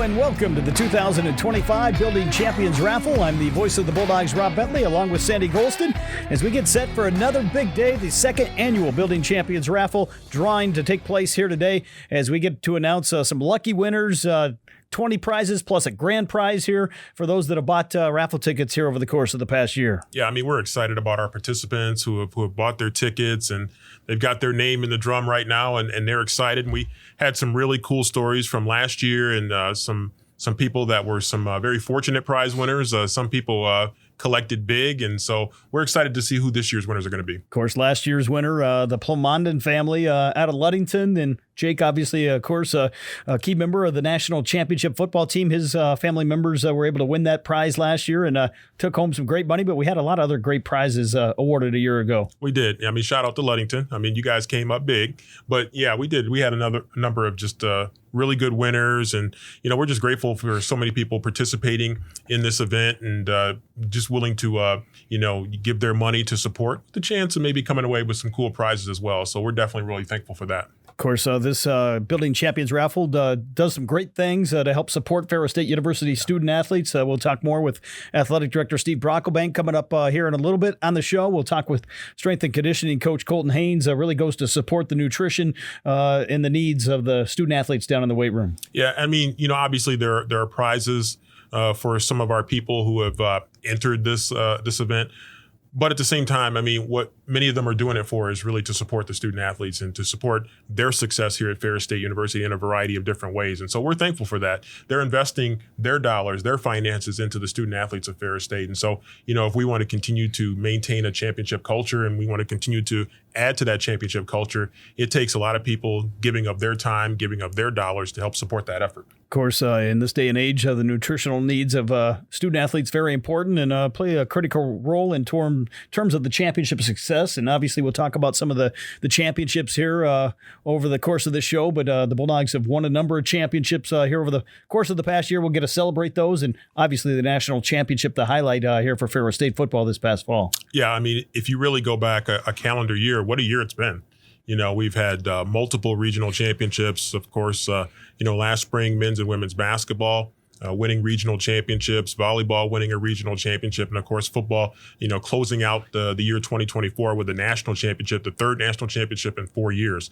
and welcome to the 2025 Building Champions Raffle. I'm the voice of the Bulldogs, Rob Bentley, along with Sandy Golston, as we get set for another big day, the second annual Building Champions Raffle drawing to take place here today, as we get to announce some lucky winners, 20 prizes plus a grand prize here for those that have bought raffle tickets here over the course of the past year. Yeah, I mean, we're excited about our participants who have bought their tickets, and they've got their name in the drum right now, and they're excited. And we had some really cool stories from last year, and some people that were some very fortunate prize winners. Some people collected big, and so we're excited to see who this year's winners are going to be. Of course, last year's winner, the Plumondon family out of Ludington, and Jake, obviously, of course, a key member of the national championship football team. His family members were able to win that prize last year and took home some great money, but we had a lot of other great prizes awarded a year ago. We did. I mean, shout out to Ludington. I mean, you guys came up big, but yeah, we did. We had a number of just really good winners, and we're just grateful for so many people participating in this event and just willing to give their money to support the chance of maybe coming away with some cool prizes as well. So we're definitely really thankful for that. Of course, this Building Champions Raffle does some great things to help support Ferris State University student athletes. We'll talk more with Athletic Director Steve Brocklebank coming up here in a little bit on the show. We'll talk with Strength and Conditioning Coach Colton Haynes. Really goes to support the nutrition and the needs of the student athletes down in the weight room. Yeah, I mean, obviously there are prizes for some of our people who have entered this event. But at the same time, I mean, what many of them are doing it for is really to support the student athletes and to support their success here at Ferris State University in a variety of different ways. And so we're thankful for that. They're investing their dollars, their finances into the student athletes of Ferris State. And so, if we want to continue to maintain a championship culture and we want to continue to add to that championship culture, it takes a lot of people giving up their time, giving up their dollars to help support that effort. Of course, in this day and age, the nutritional needs of student athletes very important and play a critical role in terms of the championship success. And obviously, we'll talk about some of the championships here over the course of the show. But the Bulldogs have won a number of championships here over the course of the past year. We'll get to celebrate those, and obviously the national championship, the highlight here for Ferris State football this past fall. Yeah, I mean, if you really go back a calendar year, what a year it's been. We've had multiple regional championships, of course, last spring, men's and women's basketball, winning regional championships, volleyball winning a regional championship, and of course, football, closing out the year 2024 with a national championship, the third national championship in 4 years.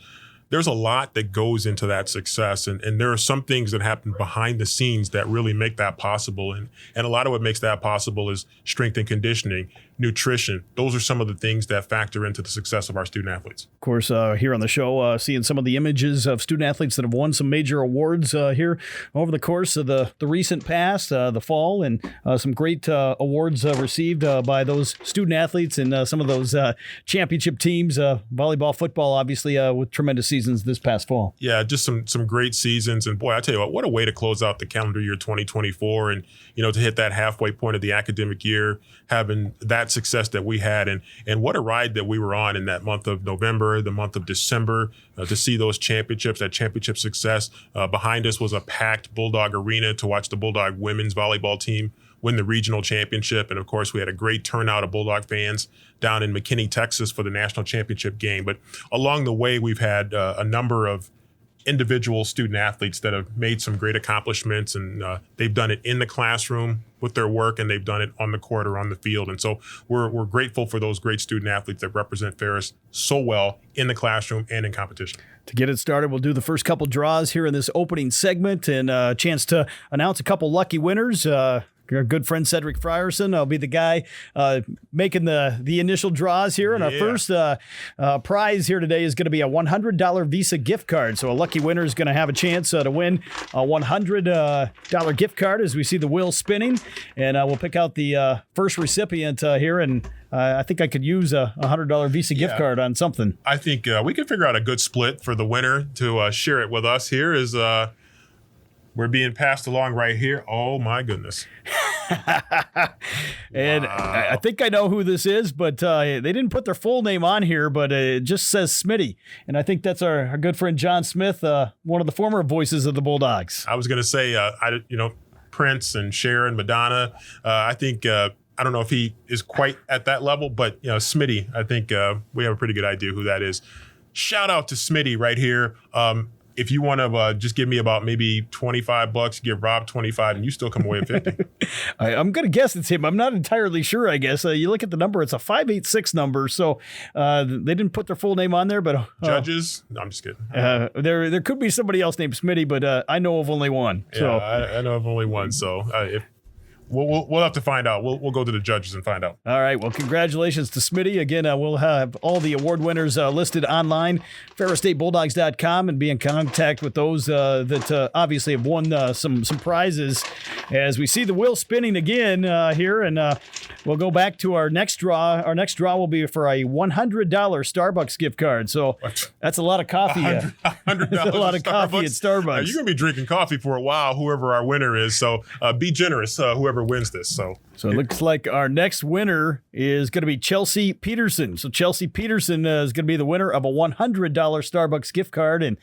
There's a lot that goes into that success, and there are some things that happen behind the scenes that really make that possible. And a lot of what makes that possible is strength and conditioning, nutrition. Those are some of the things that factor into the success of our student athletes. Of course, here on the show, seeing some of the images of student athletes that have won some major awards here over the course of the recent past, the fall, and some great awards received by those student athletes and some of those championship teams, volleyball, football, obviously, with tremendous seasons this past fall. Yeah, just some great seasons. And boy, I tell you what a way to close out the calendar year 2024 and, to hit that halfway point of the academic year, having that success that we had. And what a ride that we were on in that month of November, the month of December, to see those championships, that championship success. Behind us was a packed Bulldog arena to watch the Bulldog women's volleyball team win the regional championship. And of course, we had a great turnout of Bulldog fans down in McKinney, Texas for the national championship game. But along the way, we've had a number of individual student athletes that have made some great accomplishments, and they've done it in the classroom with their work, and they've done it on the court or on the field. And so we're grateful for those great student athletes that represent Ferris so well in the classroom and in competition. To get it started, we'll do the first couple draws here in this opening segment, and a chance to announce a couple lucky winners. Our good friend Cedric Frierson will be the guy making the initial draws here. And our first prize here today is going to be a $100 Visa gift card. So a lucky winner is going to have a chance to win a $100 gift card as we see the wheel spinning. And we'll pick out the first recipient here. And I think I could use a $100 Visa gift card on something. I think we could figure out a good split for the winner to share it with us. Here is we're being passed along right here. Oh, my goodness. And wow. I think I know who this is, but they didn't put their full name on here, but it just says Smitty. And I think that's our good friend John Smith, one of the former voices of the Bulldogs. I was going to say, Prince and Sharon, Madonna. I think, I don't know if he is quite at that level, but, Smitty, I think we have a pretty good idea who that is. Shout out to Smitty right here. if you want to just give me about maybe $25, give Rob 25, and you still come away at 50. I'm going to guess it's him. I'm not entirely sure, I guess. You look at the number, it's a 586 number. So they didn't put their full name on there, but Judges? No, I'm just kidding. There could be somebody else named Smitty, but I know of only one. Yeah, So I know of only one. So if we'll have to find out. We'll go to the judges and find out. all right. Well, congratulations to Smitty. Again, we'll have all the award winners listed online, ferrisstatebulldogs.com, and be in contact with those that obviously have won some prizes. As we see the wheel spinning again here, and we'll go back to our next draw. Our next draw will be for a $100 Starbucks gift card. So that's a lot of coffee. $100 That's a lot of coffee at Starbucks. You're going to be drinking coffee for a while, whoever our winner is. So be generous, whoever wins this. So it looks like our next winner is going to be Chelsea Peterson. So Chelsea Peterson is going to be the winner of a $100 Starbucks gift card, and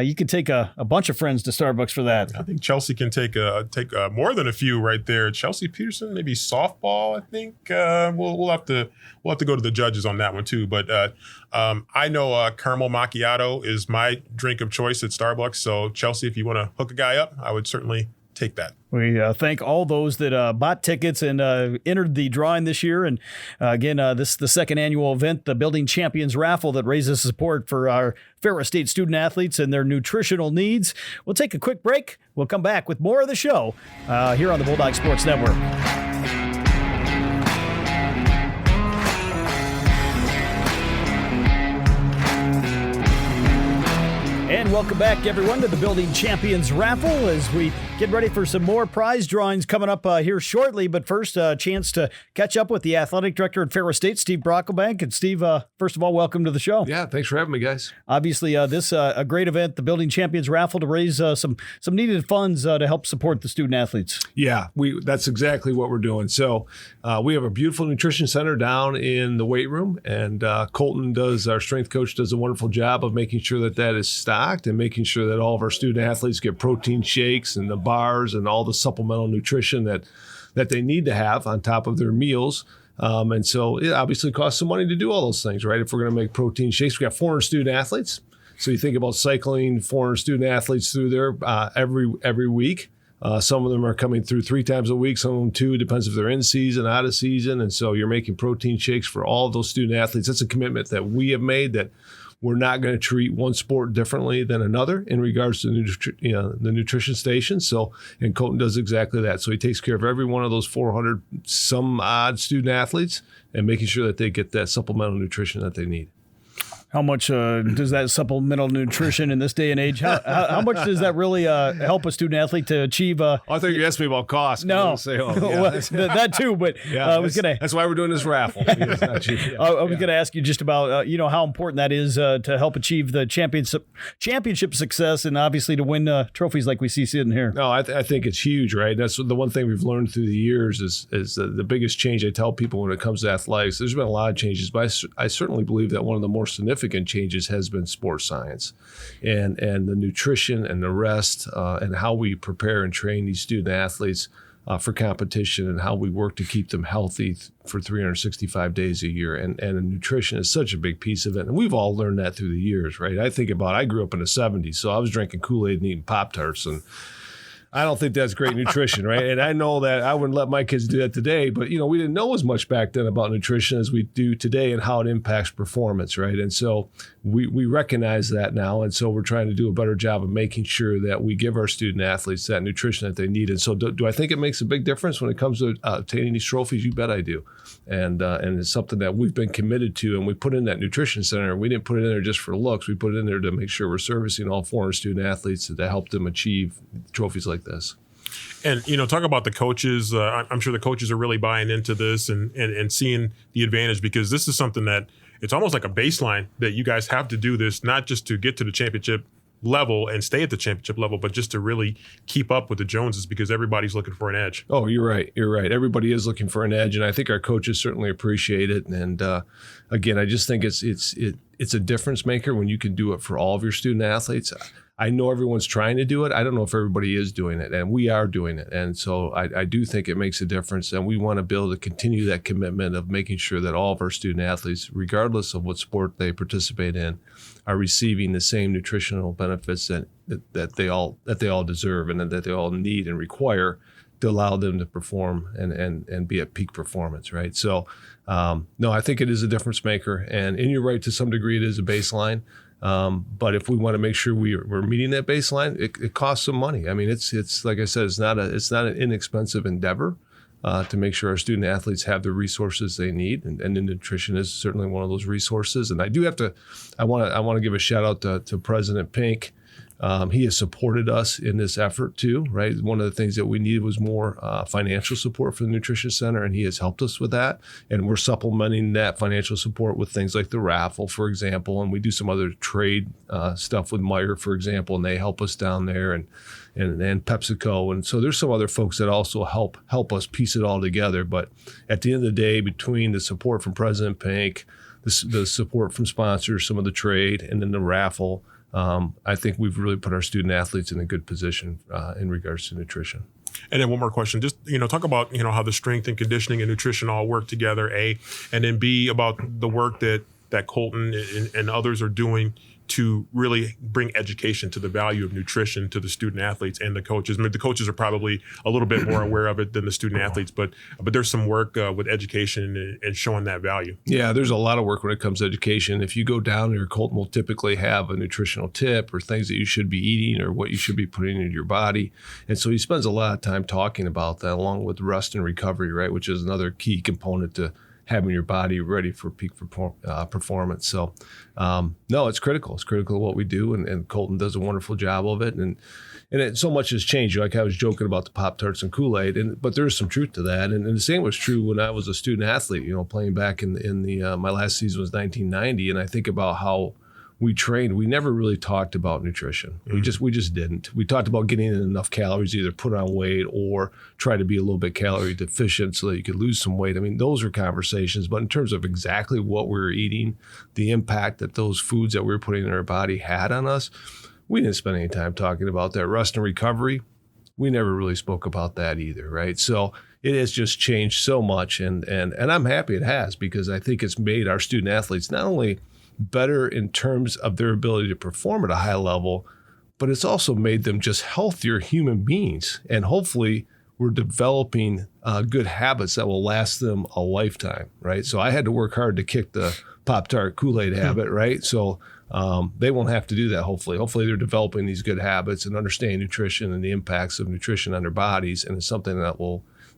you can take a bunch of friends to Starbucks for that. I think Chelsea can take more than a few right there. Chelsea Peterson, maybe softball. I think we'll have to go to the judges on that one too. But I know caramel macchiato is my drink of choice at Starbucks. So Chelsea, if you want to hook a guy up, I would certainly take that. We thank all those that bought tickets and entered the drawing this year. And again, this is the second annual event, the Building Champions Raffle, that raises support for our Ferris State student athletes and their nutritional needs. We'll take a quick break. We'll come back with more of the show here on the Bulldog Sports Network. And welcome back, everyone, to the Building Champions Raffle as we get ready for some more prize drawings coming up here shortly. But first, a chance to catch up with the athletic director at Ferris State, Steve Brocklebank. And Steve, first of all, welcome to the show. Yeah, thanks for having me, guys. Obviously, this a great event, the Building Champions Raffle, to raise some needed funds to help support the student athletes. Yeah, that's exactly what we're doing. So we have a beautiful nutrition center down in the weight room, and Colton our strength coach, does a wonderful job of making sure that is stocked and making sure that all of our student athletes get protein shakes and the bars and all the supplemental nutrition that they need to have on top of their meals. And so it obviously costs some money to do all those things, right? If we're going to make protein shakes, we got 400 student athletes. So you think about cycling 400 student athletes through there every week. Some of them are coming through 3 times a week, some of them 2, depends if they're in season, out of season. And so you're making protein shakes for all of those student athletes. That's a commitment that we have made, that we're not going to treat one sport differently than another in regards to the nutrition station. So, and Colton does exactly that. So he takes care of every one of those 400 some odd student athletes and making sure that they get that supplemental nutrition that they need. How much does that supplemental nutrition in this day and age, how much does that really help a student athlete to achieve? I thought you asked me about cost. No, that too, but I was going to. That's why we're doing this raffle. I was going to ask you just about, how important that is to help achieve the championship success and obviously to win trophies like we see sitting here. No, I think it's huge, right? That's the one thing we've learned through the years is the biggest change I tell people when it comes to athletics. There's been a lot of changes, but I certainly believe that one of the more significant changes has been sports science and the nutrition and the rest and how we prepare and train these student athletes for competition and how we work to keep them healthy for 365 days a year. And nutrition is such a big piece of it. And we've all learned that through the years, right? I grew up in the 70s, so I was drinking Kool-Aid and eating Pop-Tarts, and I don't think that's great nutrition, right? And I know that I wouldn't let my kids do that today, but, we didn't know as much back then about nutrition as we do today and how it impacts performance, right? And so we recognize that now, and so we're trying to do a better job of making sure that we give our student athletes that nutrition that they need. And so do I think it makes a big difference when it comes to obtaining these trophies? You bet I do. And it's something that we've been committed to, and we put in that nutrition center. We didn't put it in there just for looks. We put it in there to make sure we're servicing all 400 student athletes to help them achieve trophies like this. And, talk about the coaches. I'm sure the coaches are really buying into this and seeing the advantage, because this is something that it's almost like a baseline that you guys have to do this, not just to get to the championship level and stay at the championship level, but just to really keep up with the Joneses, because everybody's looking for an edge. Oh, you're right. Everybody is looking for an edge, and I think our coaches certainly appreciate it. And again, I just think it's a difference maker when you can do it for all of your student athletes. I know everyone's trying to do it. I don't know if everybody is doing it, and we are doing it. And so I do think it makes a difference, and we want to be able to continue that commitment of making sure that all of our student athletes, regardless of what sport they participate in, are receiving the same nutritional benefits that they all deserve and that they all need and require to allow them to perform and be at peak performance, right? So, no, I think it is a difference maker, and you're right, to some degree it is a baseline. But if we want to make sure we're meeting that baseline, it costs some money. I mean, it's like I said, it's not an inexpensive endeavor to make sure our student athletes have the resources they need, and nutrition is certainly one of those resources. And I want to give a shout out to President Pink. He has supported us in this effort too, right? One of the things that we needed was more financial support for the Nutrition Center, and he has helped us with that. And we're supplementing that financial support with things like the Raffle, for example, and we do some other trade stuff with Meyer, for example, and they help us down there, and PepsiCo. And so there's some other folks that also help us piece it all together. But at the end of the day, between the support from President Pink, the support from sponsors, some of the trade, and then the Raffle, I think we've really put our student athletes in a good position in regards to nutrition. And then one more question, just, talk about, how the strength and conditioning and nutrition all work together, A, and then B, about the work that Colton and others are doing to really bring education to the value of nutrition to the student athletes and the coaches. I mean, the coaches are probably a little bit more aware of it than the student athletes, but there's some work with education and showing that value. Yeah, there's a lot of work when it comes to education. If you go down there, Colton will typically have a nutritional tip or things that you should be eating or what you should be putting into your body. And so he spends a lot of time talking about that, along with rest and recovery, right, which is another key component to having your body ready for peak performance. So, no, it's critical. It's critical what we do, and Colton does a wonderful job of it. And so much has changed. Like I was joking about the Pop-Tarts and Kool-Aid, but there's some truth to that. And the same was true when I was a student athlete, playing back in the my last season was 1990. And I think about how we trained. We never really talked about nutrition. Mm-hmm. We just didn't. We talked about getting in enough calories, either put on weight or try to be a little bit calorie deficient so that you could lose some weight. I mean, those are conversations. But in terms of exactly what we were eating, the impact that those foods that we were putting in our body had on us, we didn't spend any time talking about that. Rest and recovery, we never really spoke about that either, right? So it has just changed so much, and I'm happy it has, because I think it's made our student athletes not only better in terms of their ability to perform at a high level, but it's also made them just healthier human beings. And hopefully we're developing good habits that will last them a lifetime, right? So I had to work hard to kick the Pop-Tart Kool-Aid habit, right? So they won't have to do that, hopefully. Hopefully they're developing these good habits and understanding nutrition and the impacts of nutrition on their bodies, and it's something that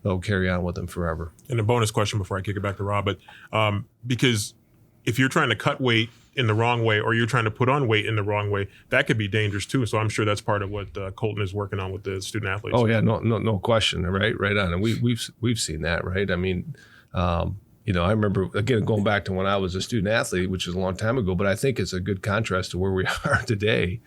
they'll carry on with them forever. And a bonus question before I kick it back to Rob, but because if you're trying to cut weight in the wrong way, or you're trying to put on weight in the wrong way, that could be dangerous too. So I'm sure that's part of what Colton is working on with the student athletes. Oh yeah, no question, right on. And we've seen that, right? I mean, I remember, again, going back to when I was a student athlete, which is a long time ago, but I think it's a good contrast to where we are today.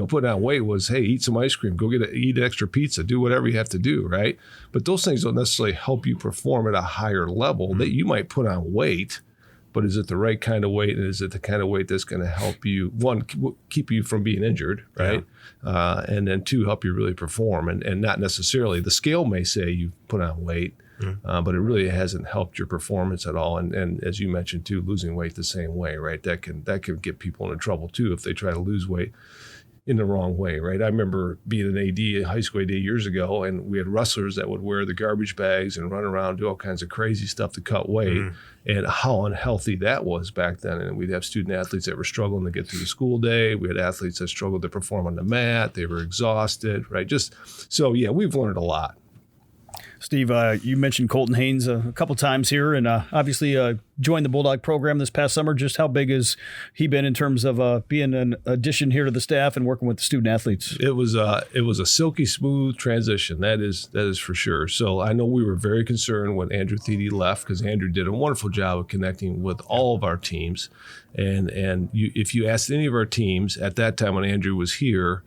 Putting on weight was, hey, eat some ice cream, go eat extra pizza, do whatever you have to do, right? But those things don't necessarily help you perform at a higher level. Mm-hmm. That you might put on weight, but is it the right kind of weight? And is it the kind of weight that's going to help you, one, keep you from being injured, right? Yeah. And then two, help you really perform. And not necessarily, the scale may say you put on weight, but it really hasn't helped your performance at all. And as you mentioned too, losing weight the same way, right? That can get people into trouble too if they try to lose weight in the wrong way, right? I remember being an AD, a high school AD years ago, and we had wrestlers that would wear the garbage bags and run around, do all kinds of crazy stuff to cut weight, and how unhealthy that was back then. And we'd have student athletes that were struggling to get through the school day. We had athletes that struggled to perform on the mat. They were exhausted, right? So we've learned a lot. Steve, you mentioned Colton Haynes a couple times here, and obviously joined the Bulldog program this past summer. Just how big has he been in terms of being an addition here to the staff and working with the student athletes? It was a silky smooth transition. That is for sure. So I know we were very concerned when Andrew Thede left, because Andrew did a wonderful job of connecting with all of our teams. And if you asked any of our teams at that time when Andrew was here,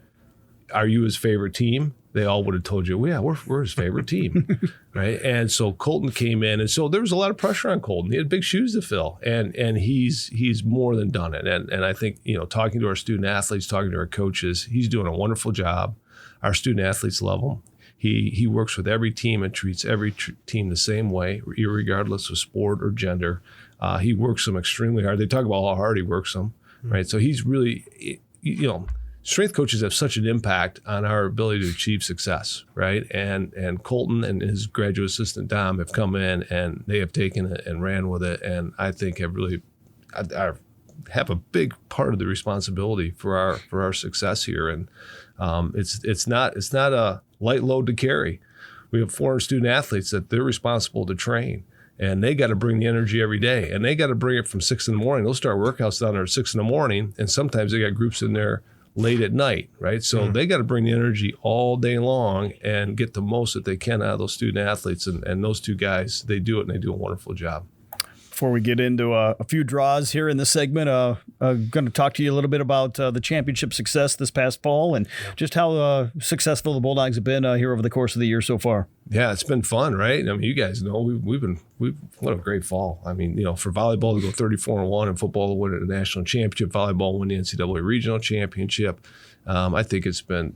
are you his favorite team? they all would have told you, well, yeah, we're his favorite team, right? And so Colton came in, and so there was a lot of pressure on Colton. He had big shoes to fill, and he's more than done it. And I think, talking to our student athletes, talking to our coaches, he's doing a wonderful job. Our student athletes love him. He works with every team and treats every team the same way, regardless of sport or gender. He works them extremely hard. They talk about how hard he works them, right? So he's really, strength coaches have such an impact on our ability to achieve success, right? And Colton and his graduate assistant Dom have come in and they have taken it and ran with it, and I think have really have a big part of the responsibility for our success here. And it's not a light load to carry. We have 400 student athletes that they're responsible to train. And they got to bring the energy every day. And they got to bring it from 6 in the morning. They'll start workouts down there at 6 in the morning. And sometimes they got groups in there late at night, right? So they got to bring the energy all day long and get the most that they can out of those student athletes. And those two guys, they do it, and they do a wonderful job. Before we get into a few draws here in this segment, I'm going to talk to you a little bit about the championship success this past fall and just how successful the Bulldogs have been here over the course of the year so far. Yeah, it's been fun, right? I mean, you guys know what a great fall. I mean, for volleyball to go 34-1 and football to win a national championship, volleyball win the NCAA regional championship. I think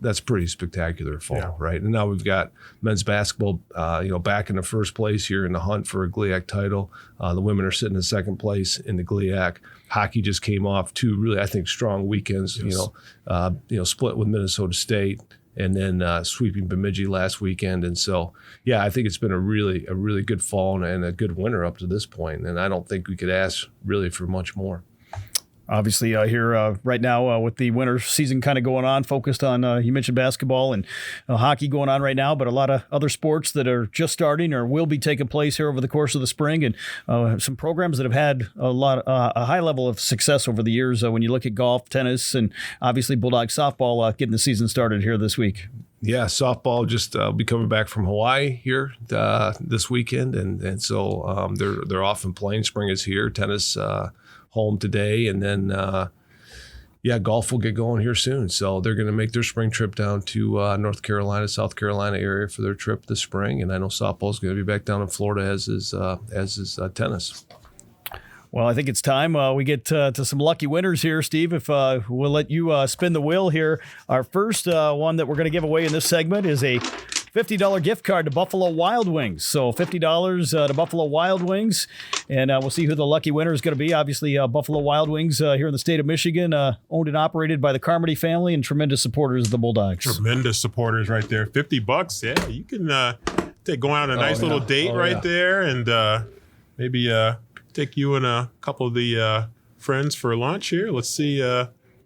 that's pretty spectacular fall, right? And now we've got men's basketball, back in the first place here in the hunt for a GLIAC title. The women are sitting in second place in the GLIAC. Hockey just came off 2 really, I think, strong weekends. Yes. Split with Minnesota State and then sweeping Bemidji last weekend. And so, yeah, I think it's been a really good fall and a good winter up to this point. And I don't think we could ask really for much more. Obviously, here right now with the winter season kind of going on, focused on, you mentioned basketball and hockey going on right now, but a lot of other sports that are just starting or will be taking place here over the course of the spring, and some programs that have had a high level of success over the years. When you look at golf, tennis, and obviously Bulldog softball getting the season started here this week. Yeah, softball just be coming back from Hawaii here this weekend, and so they're off and playing. Spring is here. Tennis home today, and then golf will get going here soon. So they're going to make their spring trip down to North Carolina, South Carolina area for their trip this spring, and I know softball is going to be back down in Florida as is tennis. Well, I think it's time we get to some lucky winners here, Steve. If we'll let you spin the wheel here. Our first one that we're going to give away in this segment is a $50 gift card to Buffalo Wild Wings. So $50 to Buffalo Wild Wings, and we'll see who the lucky winner is going to be. Obviously, Buffalo Wild Wings here in the state of Michigan, owned and operated by the Carmody family and tremendous supporters of the Bulldogs. Tremendous supporters right there. $50, yeah. You can go out on a nice little date there, and maybe take you and a couple of the friends for lunch here. Let's see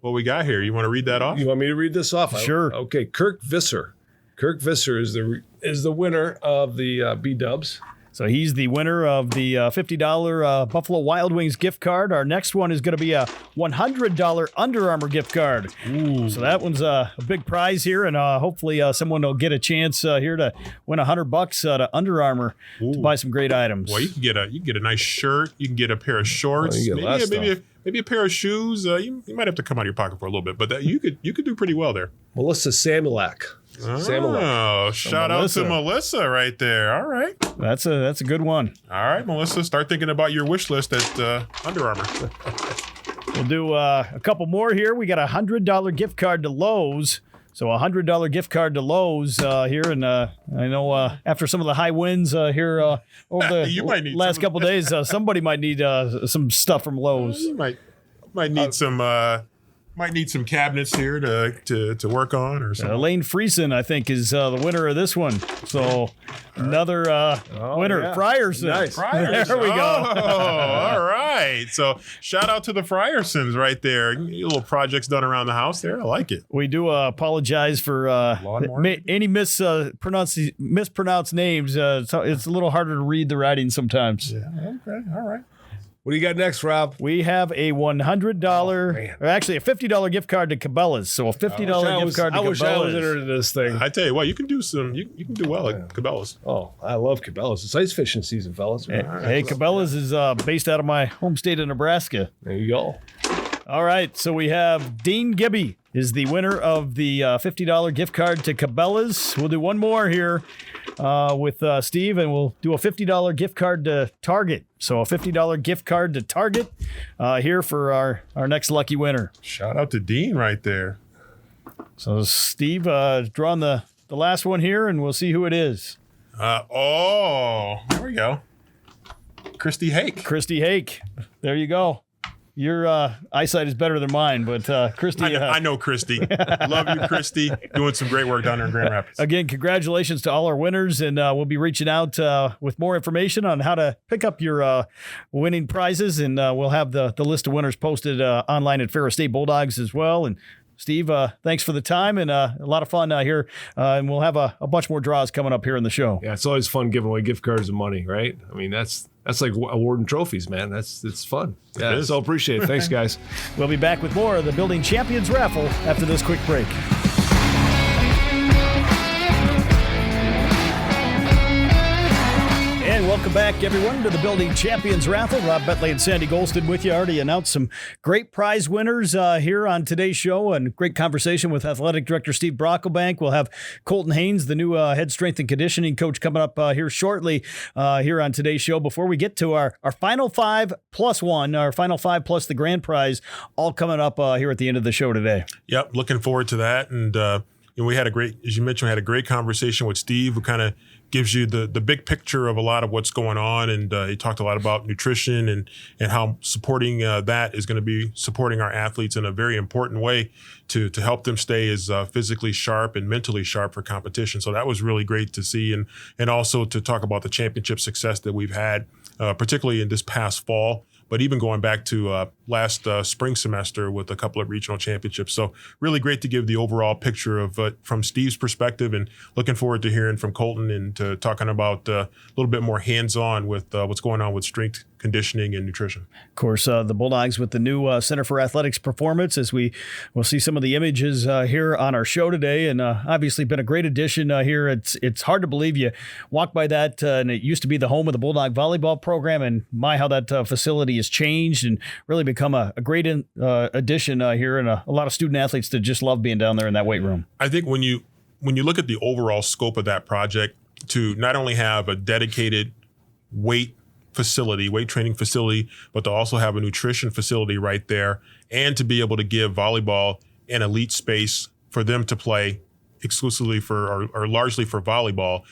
what we got here. You want to read that off? You want me to read this off? Sure. Okay, Kirk Visser. Kirk Visser is the winner of the B-Dubs. So he's the winner of the $50 Buffalo Wild Wings gift card. Our next one is going to be a $100 Under Armour gift card. Ooh. So that one's a big prize here, and hopefully someone will get a chance here to win $100 to Under Armour to buy some great items. Well, you can get a nice shirt. You can get a pair of shorts. Maybe a pair of shoes. You might have to come out of your pocket for a little bit, but you could do pretty well there. Melissa Samulak. Oh, shout out to Melissa right there. All right. That's a good one. All right, Melissa, start thinking about your wish list at Under Armour. We'll do a couple more here. We got a $100 gift card to Lowe's. So a $100 gift card to Lowe's here. And I know after some of the high winds here over the last couple of days, somebody might need some stuff from Lowe's. You might need some... Might need some cabinets here to work on or something. Lane Friesen, I think, is the winner of this one. So another winner, yeah. Frierson. Nice. Frierson. There we go. Oh, all right. So shout out to the Friersons right there. Little projects done around the house there. I like it. We do apologize for any mispronounced names. It's a little harder to read the writing sometimes. Yeah. Okay. All right. What do you got next, Rob? We have a $100, or actually a $50 gift card to Cabela's. So a $50 gift card to Cabela's. I wish I was entered into this thing. I tell you what, you can do well at Cabela's. Oh, I love Cabela's. It's ice fishing season, fellas. Hey, Cabela's is based out of my home state of Nebraska. There you go. All right, so we have Dean Gibby is the winner of the $50 gift card to Cabela's. We'll do one more here with Steve, and we'll do a $50 gift card to Target. So a $50 gift card to Target here for our next lucky winner. Shout out to Dean right there. So Steve, drawing the last one here, and we'll see who it is. There we go. Christy Hake. Christy Hake. There you go. Your eyesight is better than mine, but Christy. I know Christy. Love you, Christy. Doing some great work down there in Grand Rapids. Again, congratulations to all our winners, and we'll be reaching out with more information on how to pick up your winning prizes, and we'll have the list of winners posted online at Ferris State Bulldogs as well. And Steve, thanks for the time, and a lot of fun here, and we'll have a bunch more draws coming up here in the show. Yeah, it's always fun giving away gift cards and money, right? I mean, that's like awarding trophies, man. It's fun. Yeah, so appreciate it. Thanks, guys. We'll be back with more of the Building Champions Raffle after this quick break. And welcome back, everyone, to the Building Champions Raffle. Rob Bentley and Sandy Golston with you. Already announced some great prize winners here on today's show, and great conversation with Athletic Director Steve Brocklebank. We'll have Colton Haynes, the new head strength and conditioning coach, coming up here shortly here on today's show. Before we get to our final 5 plus 1, our final 5 plus the grand prize, all coming up here at the end of the show today. Yep, looking forward to that. And we had as you mentioned, we had a great conversation with Steve, who kind of gives you the big picture of a lot of what's going on. And he talked a lot about nutrition and how supporting that is going to be supporting our athletes in a very important way to help them stay as physically sharp and mentally sharp for competition. So that was really great to see. And also to talk about the championship success that we've had, particularly in this past fall, but even going back to last spring semester with a couple of regional championships. So really great to give the overall picture of from Steve's perspective, and looking forward to hearing from Colton and to talking about a little bit more hands-on with what's going on with strength, conditioning, and nutrition. Of course, the Bulldogs with the new Center for Athletics Performance, as we'll see some of the images here on our show today, and obviously been a great addition here. It's hard to believe you walk by that, and it used to be the home of the Bulldog volleyball program, and my, how that facility has changed and really become a great addition here, and a lot of student athletes that just love being down there in that weight room. I think when you look at the overall scope of that project, to not only have a dedicated weight training facility, but to also have a nutrition facility right there, and to be able to give volleyball an elite space for them to play exclusively for or largely for volleyball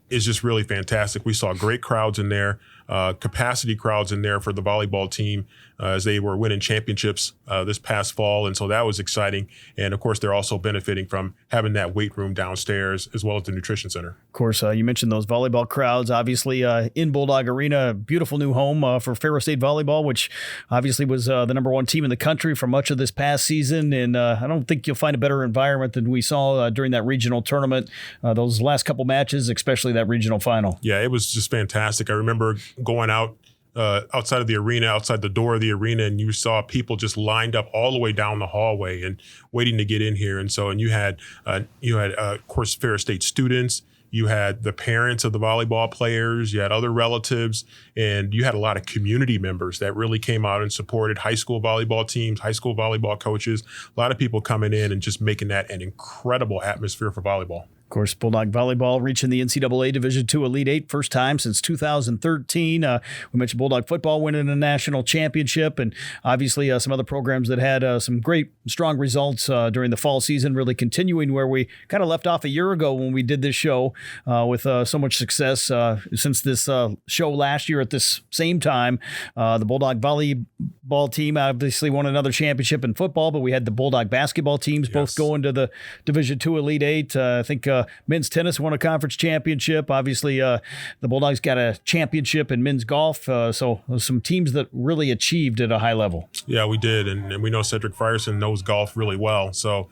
is just really fantastic. We saw great crowds in there, capacity crowds in there for the volleyball team as they were winning championships this past fall. And so that was exciting. And of course, they're also benefiting from having that weight room downstairs as well as the nutrition center. Of course, you mentioned those volleyball crowds, obviously in Bulldog Arena, beautiful new home for Ferris State Volleyball, which obviously was the number 1 team in the country for much of this past season. And I don't think you'll find a better environment than we saw during that regional tournament, those last couple matches, especially that regional final. Yeah, it was just fantastic. I remember going out outside of the arena, outside the door of the arena, and you saw people just lined up all the way down the hallway and waiting to get in here. And you had of course, Ferris State students. You had the parents of the volleyball players, you had other relatives, and you had a lot of community members that really came out and supported high school volleyball teams, high school volleyball coaches, a lot of people coming in and just making that an incredible atmosphere for volleyball. Of course, Bulldog Volleyball reaching the NCAA Division II Elite Eight, first time since 2013. We mentioned Bulldog Football winning a national championship, and obviously some other programs that had some great, strong results during the fall season, really continuing where we kind of left off a year ago when we did this show with so much success since this show last year at this same time. The Bulldog Volleyball team obviously won another championship in football, but we had the Bulldog basketball teams both going to the Division II Elite Eight. I think men's tennis won a conference championship. Obviously, the Bulldogs got a championship in men's golf. So some teams that really achieved at a high level. Yeah, we did. And we know Cedric Frierson knows golf really well. So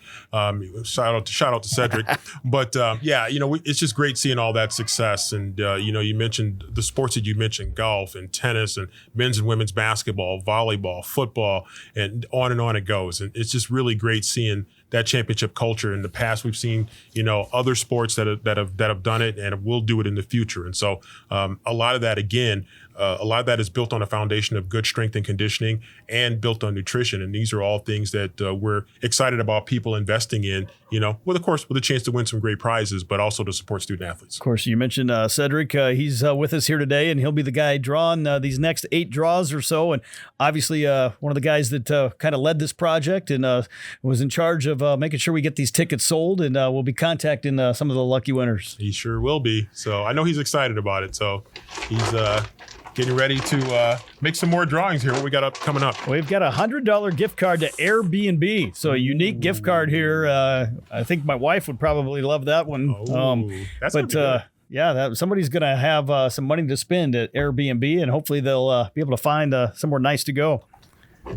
shout out to Cedric. But it's just great seeing all that success. And, you mentioned the sports that you mentioned, golf and tennis and men's and women's basketball, volleyball, football, and on it goes. And it's just really great seeing that championship culture. In the past, we've seen, other sports that have done it and will do it in the future. And so a lot of that, again, a lot of that is built on a foundation of good strength and conditioning and built on nutrition. And these are all things that we're excited about people investing in, with a chance to win some great prizes, but also to support student athletes. Of course, you mentioned Cedric. He's with us here today, and he'll be the guy drawing these next 8 draws or so. And obviously, one of the guys that kind of led this project and was in charge of making sure we get these tickets sold. And we'll be contacting some of the lucky winners. He sure will be. So I know he's excited about it. So he's getting ready to make some more drawings here. What we got coming up? We've got a $100 gift card to Airbnb. So a unique gift card here. I think my wife would probably love that one. That's good. Somebody's going to have some money to spend at Airbnb, and hopefully they'll be able to find somewhere nice to go.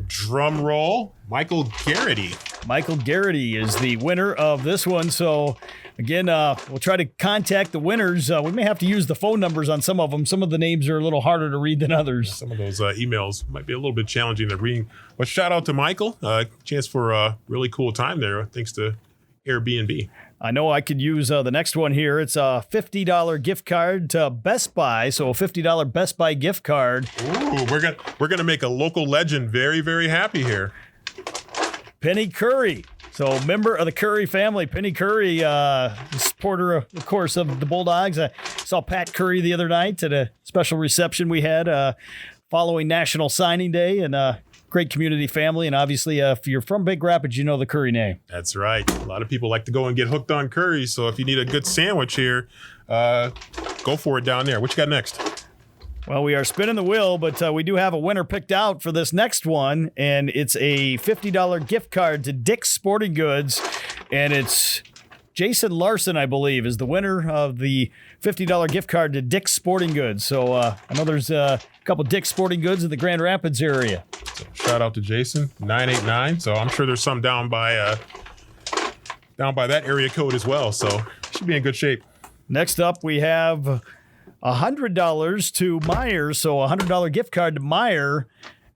Drum roll, Michael Garrity. Michael Garrity is the winner of this one. So, again, we'll try to contact the winners. We may have to use the phone numbers on some of them. Some of the names are a little harder to read than others. Some of those emails might be a little bit challenging to read. But shout out to Michael. Chance for a really cool time there, thanks to Airbnb. I know I could use the next one here. It's a $50 gift card to Best Buy. So a $50 Best Buy gift card. Ooh, we're gonna make a local legend very, very happy here. Penny Curry. So member of the Curry family. Penny Curry, supporter, of course, of the Bulldogs. I saw Pat Curry the other night at a special reception we had following National Signing Day, and great community family. And obviously, if you're from Big Rapids, you know the Curry name. That's right. A lot of people like to go and get hooked on curry. So if you need a good sandwich here, go for it down there. What you got next? Well, we are spinning the wheel, but we do have a winner picked out for this next one, and it's a $50 gift card to Dick's Sporting Goods, and it's Jason Larson, I believe, is the winner of the $50 gift card to Dick's Sporting Goods. So I know there's a couple Dick's Sporting Goods in the Grand Rapids area. So shout out to Jason, 989. So I'm sure there's some down by that area code as well. So should be in good shape. Next up, we have $100 to Meyer. So a $100 gift card to Meyer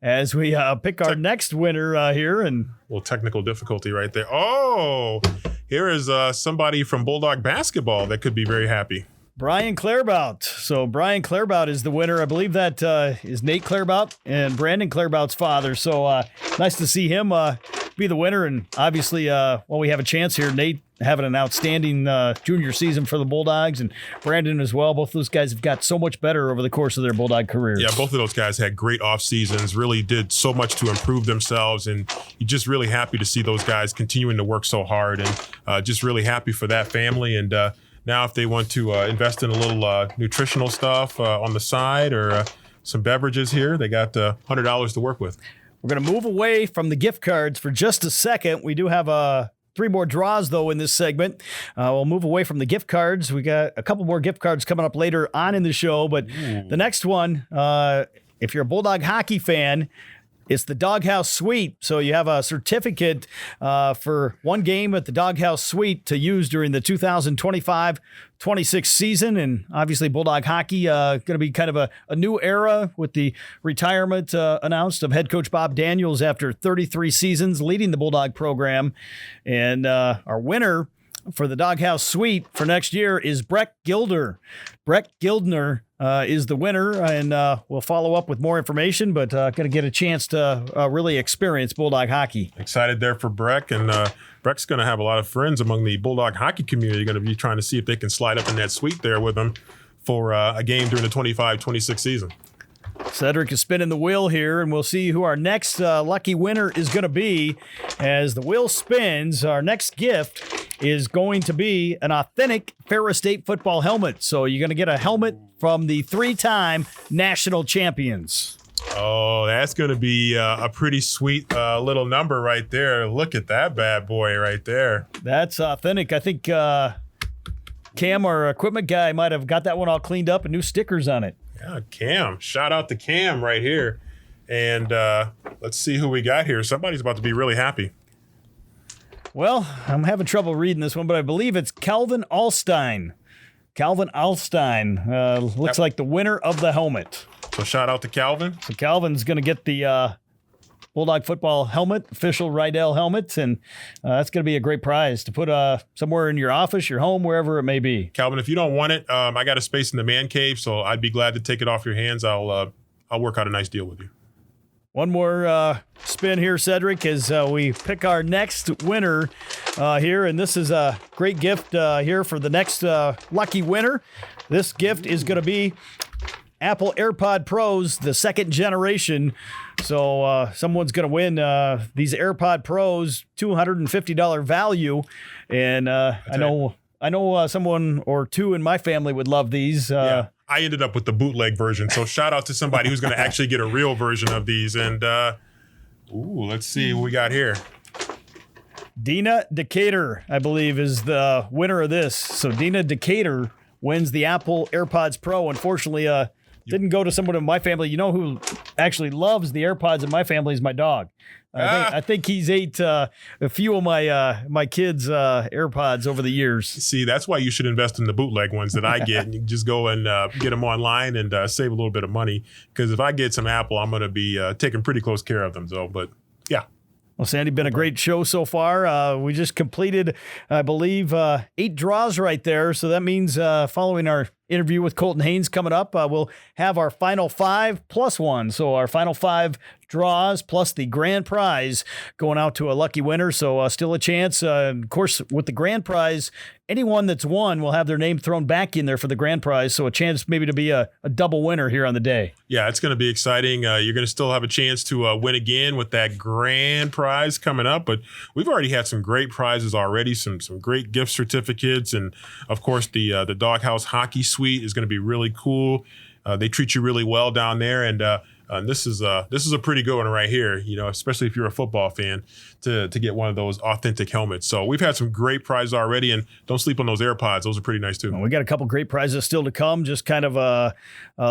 as we pick our next winner here. And a little technical difficulty right there. Oh, here is somebody from Bulldog basketball that could be very happy. Brian Clairbout. So Brian Clairbout is the winner. I believe that is Nate Clairbout and Brandon Clairbout's father. So nice to see him be the winner. And obviously, we have a chance here. Nate having an outstanding junior season for the Bulldogs, and Brandon as well. Both those guys have got so much better over the course of their Bulldog careers. Yeah, both of those guys had great off seasons, really did so much to improve themselves, and you're just really happy to see those guys continuing to work so hard, and just really happy for that family. And now if they want to invest in a little nutritional stuff on the side or some beverages here, they got $100 to work with. We're going to move away from the gift cards for just a second. We do have 3 more draws, though, in this segment. We'll move away from the gift cards. We got a couple more gift cards coming up later on in the show. But the next one, if you're a Bulldog hockey fan, it's the Doghouse Suite. So you have a certificate for one game at the Doghouse Suite to use during the 2025-26 season. And obviously Bulldog hockey going to be kind of a new era with the retirement announced of head coach Bob Daniels after 33 seasons leading the Bulldog program. And our winner for the Doghouse Suite for next year is Brett Gildner. Brett Gildner is the winner, and we'll follow up with more information, but going to get a chance to really experience Bulldog hockey. Excited there for Breck, and Breck's going to have a lot of friends among the Bulldog hockey community. Going to be trying to see if they can slide up in that suite there with them for a game during the 25-26 season. Cedric is spinning the wheel here, and we'll see who our next lucky winner is going to be. As the wheel spins, our next gift is going to be an authentic Ferris State football helmet. So you're going to get a helmet from the 3-time national champions. Oh, that's going to be a pretty sweet little number right there. Look at that bad boy right there. That's authentic. I think Cam, our equipment guy, might have got that one all cleaned up and new stickers on it. Yeah, Cam. Shout out to Cam right here. And let's see who we got here. Somebody's about to be really happy. Well, I'm having trouble reading this one, but I believe it's Calvin Alstein. Calvin Alstein looks like the winner of the helmet. So shout out to Calvin. So Calvin's going to get the Bulldog football helmet, official Rydell helmet, and that's going to be a great prize to put somewhere in your office, your home, wherever it may be. Calvin, if you don't want it, I got a space in the man cave, so I'd be glad to take it off your hands. I'll work out a nice deal with you. One more spin here, Cedric, as we pick our next winner here. And this is a great gift here for the next lucky winner. This gift is going to be Apple AirPod Pros, the second generation. So someone's going to win these AirPod Pros, $250 value. And I know someone or two in my family would love these. Yeah. I ended up with the bootleg version, so shout out to somebody who's going to actually get a real version of these. And let's see what we got here. Dina Decatur, I believe, is the winner of this. So Dina Decatur wins the Apple AirPods Pro. Unfortunately, didn't go to someone in my family. You know who actually loves the AirPods in my family is my dog. I think he's ate a few of my kids' AirPods over the years. See, that's why you should invest in the bootleg ones that I get. And you can just go and get them online and save a little bit of money. Because if I get some Apple, I'm going to be taking pretty close care of them. So, but yeah. Well, Sandy, been a great show so far. We just completed, I believe, 8 draws right there. So that means following our interview with Colton Haynes coming up, we'll have our final 5 plus 1. So our final 5 draws plus the grand prize going out to a lucky winner. So still a chance. Of course, with the grand prize, anyone that's won will have their name thrown back in there for the grand prize. So a chance maybe to be a double winner here on the day. Yeah, it's going to be exciting. You're going to still have a chance to win again with that grand prize coming up. But we've already had some great prizes already, some great gift certificates. And, of course, the Doghouse Hockey Suite is going to be really cool. They treat you really well down there. And this is a pretty good one right here, especially if you're a football fan, to get one of those authentic helmets. So we've had some great prizes already, and don't sleep on those AirPods. Those are pretty nice too. Well, we got a couple great prizes still to come. Just kind of a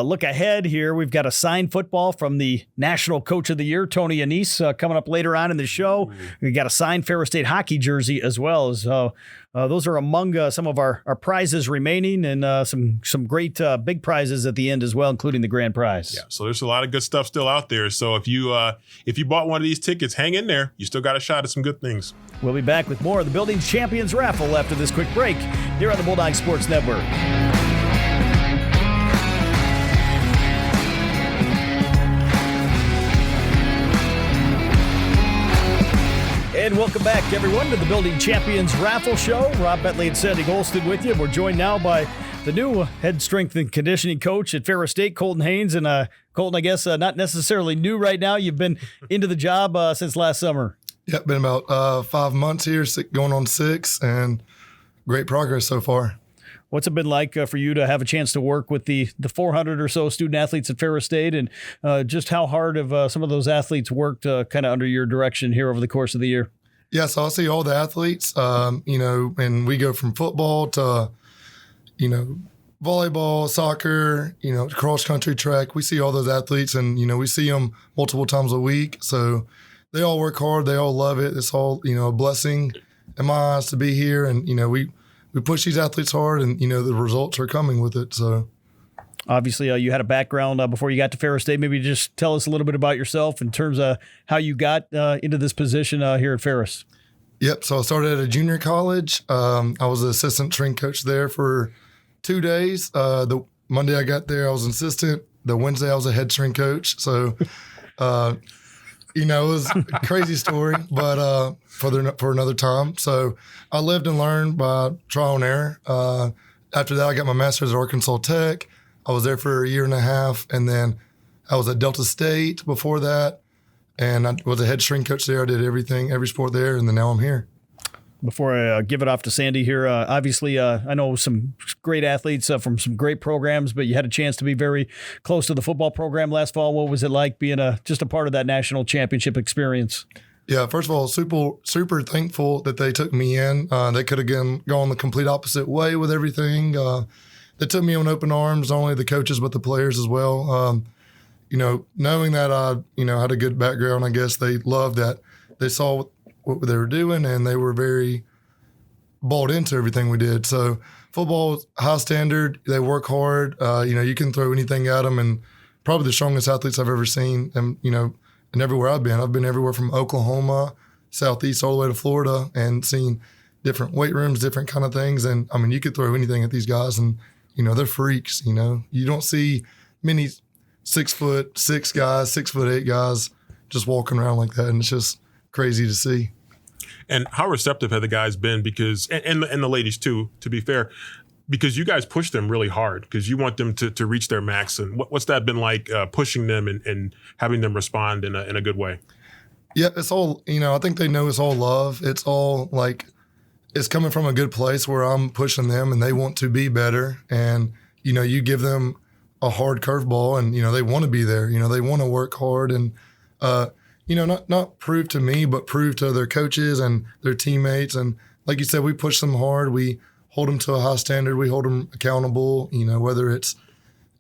look ahead here. We've got a signed football from the National Coach of the Year, Tony Anise, coming up later on in the show. We got a signed Ferris State hockey jersey as well. So those are among some of our prizes remaining, and some great big prizes at the end as well, including the grand prize. Yeah, so there's a lot of good stuff still out there. So if you bought one of these tickets, hang in there. You still got a shot at some good things. We'll be back with more of the Building Champions Raffle after this quick break here on the Bulldog Sports Network. And welcome back, everyone, to the Building Champions Raffle Show. Rob Bentley and Sandy Golston with you. We're joined now by the new head strength and conditioning coach at Ferris State, Colton Haynes. And Colton, I guess not necessarily new right now. You've been into the job since last summer. Yep, been about 5 months here, going on 6, and great progress so far. What's it been like for you to have a chance to work with the 400 or so student athletes at Ferris State, and just how hard have some of those athletes worked kind of under your direction here over the course of the year? Yeah, so I see all the athletes, and we go from football to, volleyball, soccer, cross country, track. We see all those athletes, and, we see them multiple times a week. So they all work hard. They all love it. It's all, a blessing in my eyes to be here. And, we push these athletes hard, and, the results are coming with it. So obviously you had a background before you got to Ferris State. Maybe just tell us a little bit about yourself in terms of how you got into this position here at Ferris. Yep. So I started at a junior college. I was the assistant strength coach there for 2 days. The Monday I got there, I was an assistant. The Wednesday I was a head strength coach. So, it was a crazy story, but for another time. So I lived and learned by trial and error. After that, I got my master's at Arkansas Tech. I was there for a year and a half, and then I was at Delta State before that, and I was a head strength coach there. I did every sport there, and then now I'm here. Before I give it off to Sandy here, obviously I know some great athletes from some great programs, but you had a chance to be very close to the football program last fall. What was it like being just a part of that national championship experience? Yeah, first of all, super thankful that they took me in. They could have gone the complete opposite way with everything. They took me on open arms, not only the coaches but the players as well. Knowing that I, had a good background, I guess they loved that. They saw what they were doing, and they were very bought into everything we did. So football is high standard. They work hard. You can throw anything at them, and probably the strongest athletes I've ever seen. And, and everywhere I've been everywhere from Oklahoma, Southeast, all the way to Florida, and seen different weight rooms, different kind of things. And I mean, you could throw anything at these guys, and they're freaks. You don't see many 6'6" guys, 6'8" guys just walking around like that, and it's just crazy to see. And how receptive have the guys been? Because and the ladies too, to be fair, because you guys push them really hard because you want them to reach their max. And what's that been like, pushing them and having them respond in a good way? Yeah, it's all, I think they know it's all love. It's all like, it's coming from a good place where I'm pushing them and they want to be better. And, you give them a hard curveball and, they want to be there. They want to work hard and, not prove to me, but prove to their coaches and their teammates. And like you said, we push them hard. We hold them to a high standard. We hold them accountable, whether it's,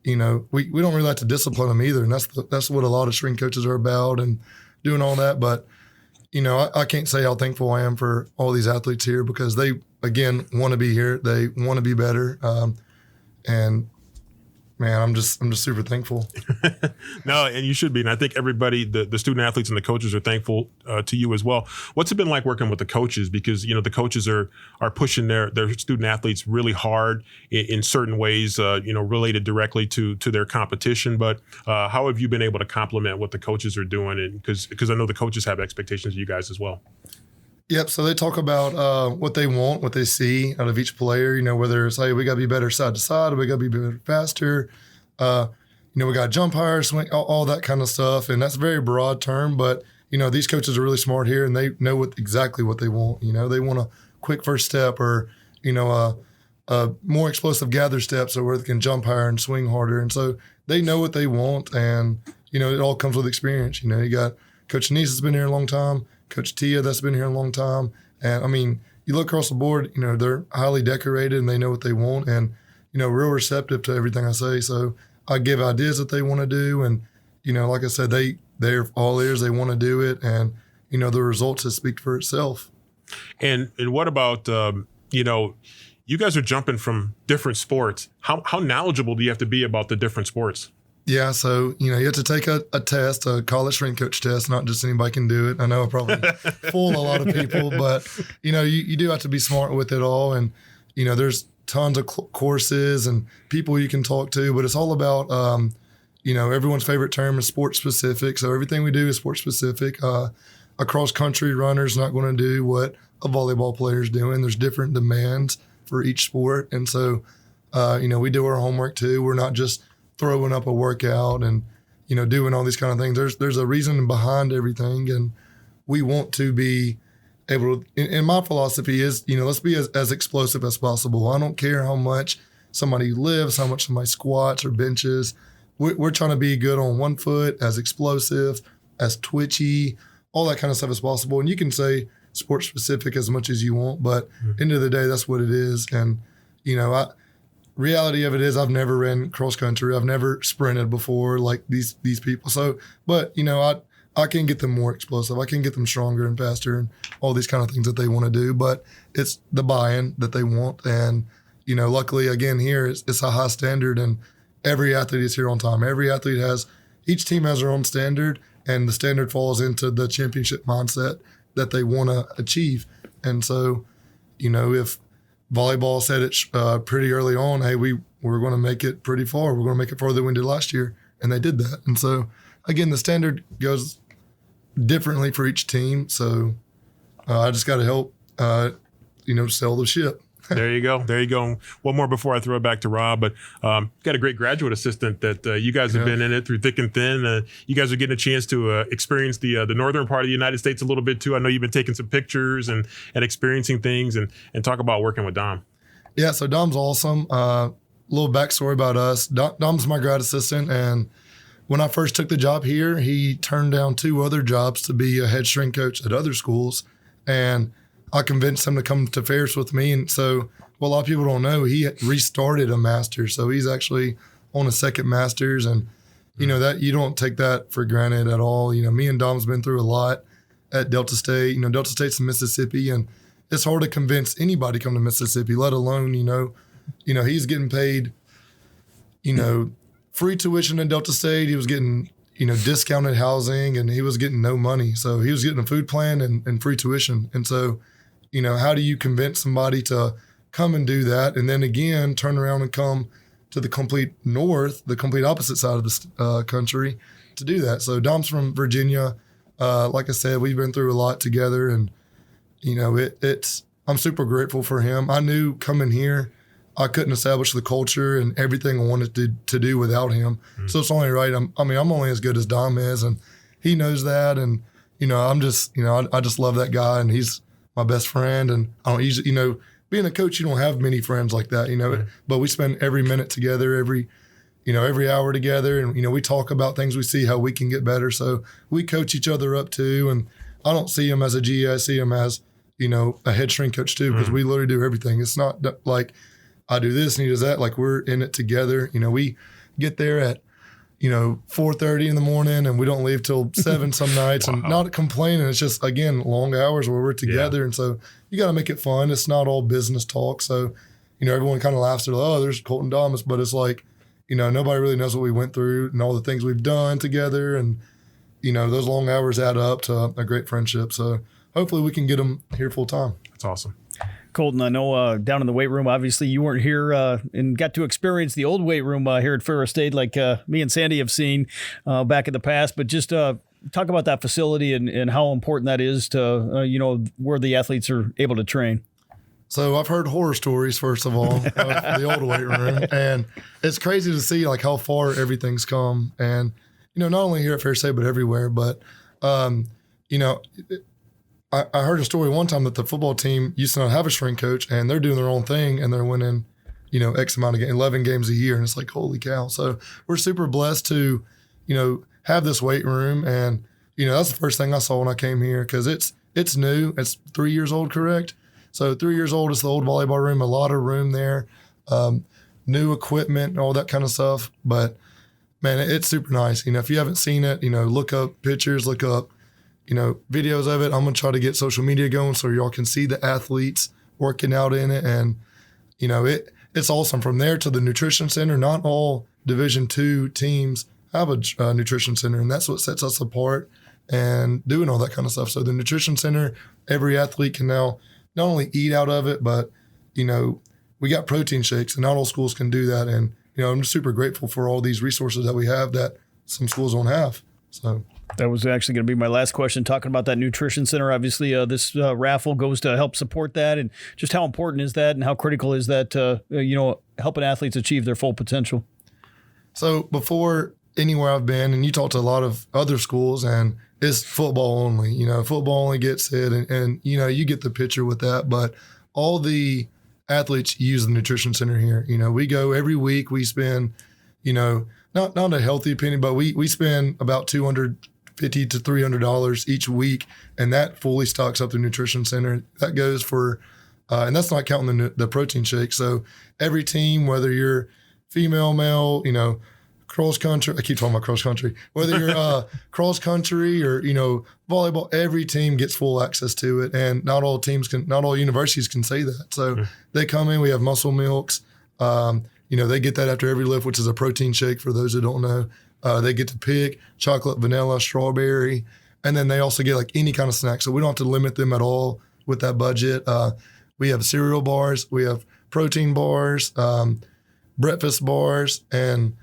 we don't really like to discipline them either. And that's what a lot of strength coaches are about and doing all that. But, I can't say how thankful I am for all these athletes here because they, again, want to be here. They want to be better. And man, I'm just super thankful. No, and you should be. And I think everybody, the student athletes and the coaches are thankful to you as well. What's it been like working with the coaches? Because, the coaches are pushing their student athletes really hard in certain ways, related directly to their competition. But how have you been able to complement what the coaches are doing? And because I know the coaches have expectations of you guys as well. Yep. So they talk about what they want, what they see out of each player, whether it's, hey, we got to be better side to side, or we got to be better faster. We got to jump higher, swing, all that kind of stuff. And that's a very broad term, but, these coaches are really smart here and they know exactly what they want. They want a quick first step or, a more explosive gather step so where they can jump higher and swing harder. And so they know what they want and, it all comes with experience. You got Coach Anise that's been here a long time. Coach Tia, that's been here a long time. And, I mean, you look across the board, they're highly decorated and they know what they want and, real receptive to everything I say. So I give ideas that they want to do. And, like I said, they're all ears. They want to do it. And, the results just speak for itself. And what about, you guys are jumping from different sports. How knowledgeable do you have to be about the different sports? Yeah, so, you have to take a test, a college strength coach test. Not just anybody can do it. I know I probably fool a lot of people, but, you do have to be smart with it all. And, there's tons of courses and people you can talk to, but it's all about, everyone's favorite term is sports specific. So everything we do is sports specific. A cross-country runner's not going to do what a volleyball player's doing. There's different demands for each sport. And so, we do our homework too. We're not just throwing up a workout and, doing all these kind of things. There's a reason behind everything. And we want to be able to, and my philosophy is, let's be as explosive as possible. I don't care how much somebody lifts, how much somebody squats or benches. We're trying to be good on one foot, as explosive, as twitchy, all that kind of stuff as possible. And you can say sports specific as much as you want, but end of the day, that's what it is. And, reality of it is I've never ran cross country. I've never sprinted before like these people. So, but, I can get them more explosive. I can get them stronger and faster and all these kind of things that they want to do. But it's the buy-in that they want. And, luckily, again, here it's a high standard and every athlete is here on time. Each team has their own standard and the standard falls into the championship mindset that they want to achieve. And so, if volleyball said it pretty early on, hey, we're going to make it pretty far. We're going to make it farther than we did last year. And they did that. And so, again, the standard goes differently for each team. So I just got to help, sell the ship. There you go. One more before I throw it back to Rob, but got a great graduate assistant that you guys have been in it through thick and thin. You guys are getting a chance to experience the northern part of the United States a little bit too. I know you've been taking some pictures and experiencing things and talk about working with Dom. Yeah, so Dom's awesome. Little backstory about us. Dom's my grad assistant, and when I first took the job here, he turned down 2 other jobs to be a head strength coach at other schools, and I convinced him to come to Ferris with me. And so what a lot of people don't know, he restarted a master's. So he's actually on a second master's. And, that you don't take that for granted at all. Me and Dom's been through a lot at Delta State. Delta State's in Mississippi. And it's hard to convince anybody to come to Mississippi, let alone, he's getting paid, free tuition in Delta State. He was getting, discounted housing, and he was getting no money. So he was getting a food plan and free tuition. And so, how do you convince somebody to come and do that? And then again, turn around and come to the complete north, the complete opposite side of the country to do that. So Dom's from Virginia. Like I said, we've been through a lot together, and, I'm super grateful for him. I knew coming here, I couldn't establish the culture and everything I wanted to do without him. Mm-hmm. So it's only right. I'm only as good as Dom is, and he knows that. And, I'm just, I just love that guy, and he's my best friend. And I don't usually, being a coach, you don't have many friends like that, Right. but we spend every minute together, every hour together. And, we talk about things we see, how we can get better. So we coach each other up too. And I don't see him as a GA. I see him as, a head strength coach too, because we literally do everything. It's not like I do this and he does that. Like, we're in it together. We get there at, 4:30 in the morning, and we don't leave till 7 some nights. Wow. And not complaining. It's just, again, long hours where we're together. And so you got to make it fun. It's not all business talk. So, everyone kind of laughs at, oh, there's Colton Thomas, but it's like, nobody really knows what we went through and all the things we've done together. And, those long hours add up to a great friendship. So hopefully we can get them here full time. That's awesome. Colton, I know down in the weight room, obviously you weren't here and got to experience the old weight room here at Ferris State, like me and Sandy have seen back in the past. But just talk about that facility and how important that is to, where the athletes are able to train. So I've heard horror stories, first of all, of the old weight room. And it's crazy to see like how far everything's come. And, not only here at Ferris State, but everywhere. But, I heard a story one time that the football team used to not have a strength coach, and they're doing their own thing, and they're winning, X amount of 11 games a year. And it's like, holy cow. So we're super blessed to, have this weight room. And, that's the first thing I saw when I came here, because it's new. It's 3 years old, correct? So 3 years old is the old volleyball room, a lot of room there, new equipment and all that kind of stuff. But, man, it's super nice. If you haven't seen it, look up pictures, look up, videos of it. I'm going to try to get social media going so y'all can see the athletes working out in it. And, it's awesome. From there to the nutrition center, not all Division II teams have a nutrition center, and that's what sets us apart and doing all that kind of stuff. So the nutrition center, every athlete can now not only eat out of it, but, we got protein shakes, and not all schools can do that. And, I'm just super grateful for all these resources that we have that some schools don't have. So that was actually going to be my last question, talking about that nutrition center. Obviously, this raffle goes to help support that, and just how important is that and how critical is that, helping athletes achieve their full potential? So before anywhere I've been, and you talk to a lot of other schools, and it's football only. Football only gets it, and you get the picture with that. But all the athletes use the nutrition center here. We go every week. We spend, not a healthy opinion, but we spend about $250 to $300 each week, and that fully stocks up the nutrition center. That goes for, and that's not counting the protein shake. So every team, whether you're female, male, cross country. I keep talking about cross country. Whether you're cross country or volleyball, every team gets full access to it, and not all universities can say that. So they come in. We have muscle milks. They get that after every lift, which is a protein shake for those who don't know. They get to pick chocolate, vanilla, strawberry, and then they also get like any kind of snack. So we don't have to limit them at all with that budget. We have cereal bars. We have protein bars, breakfast bars, and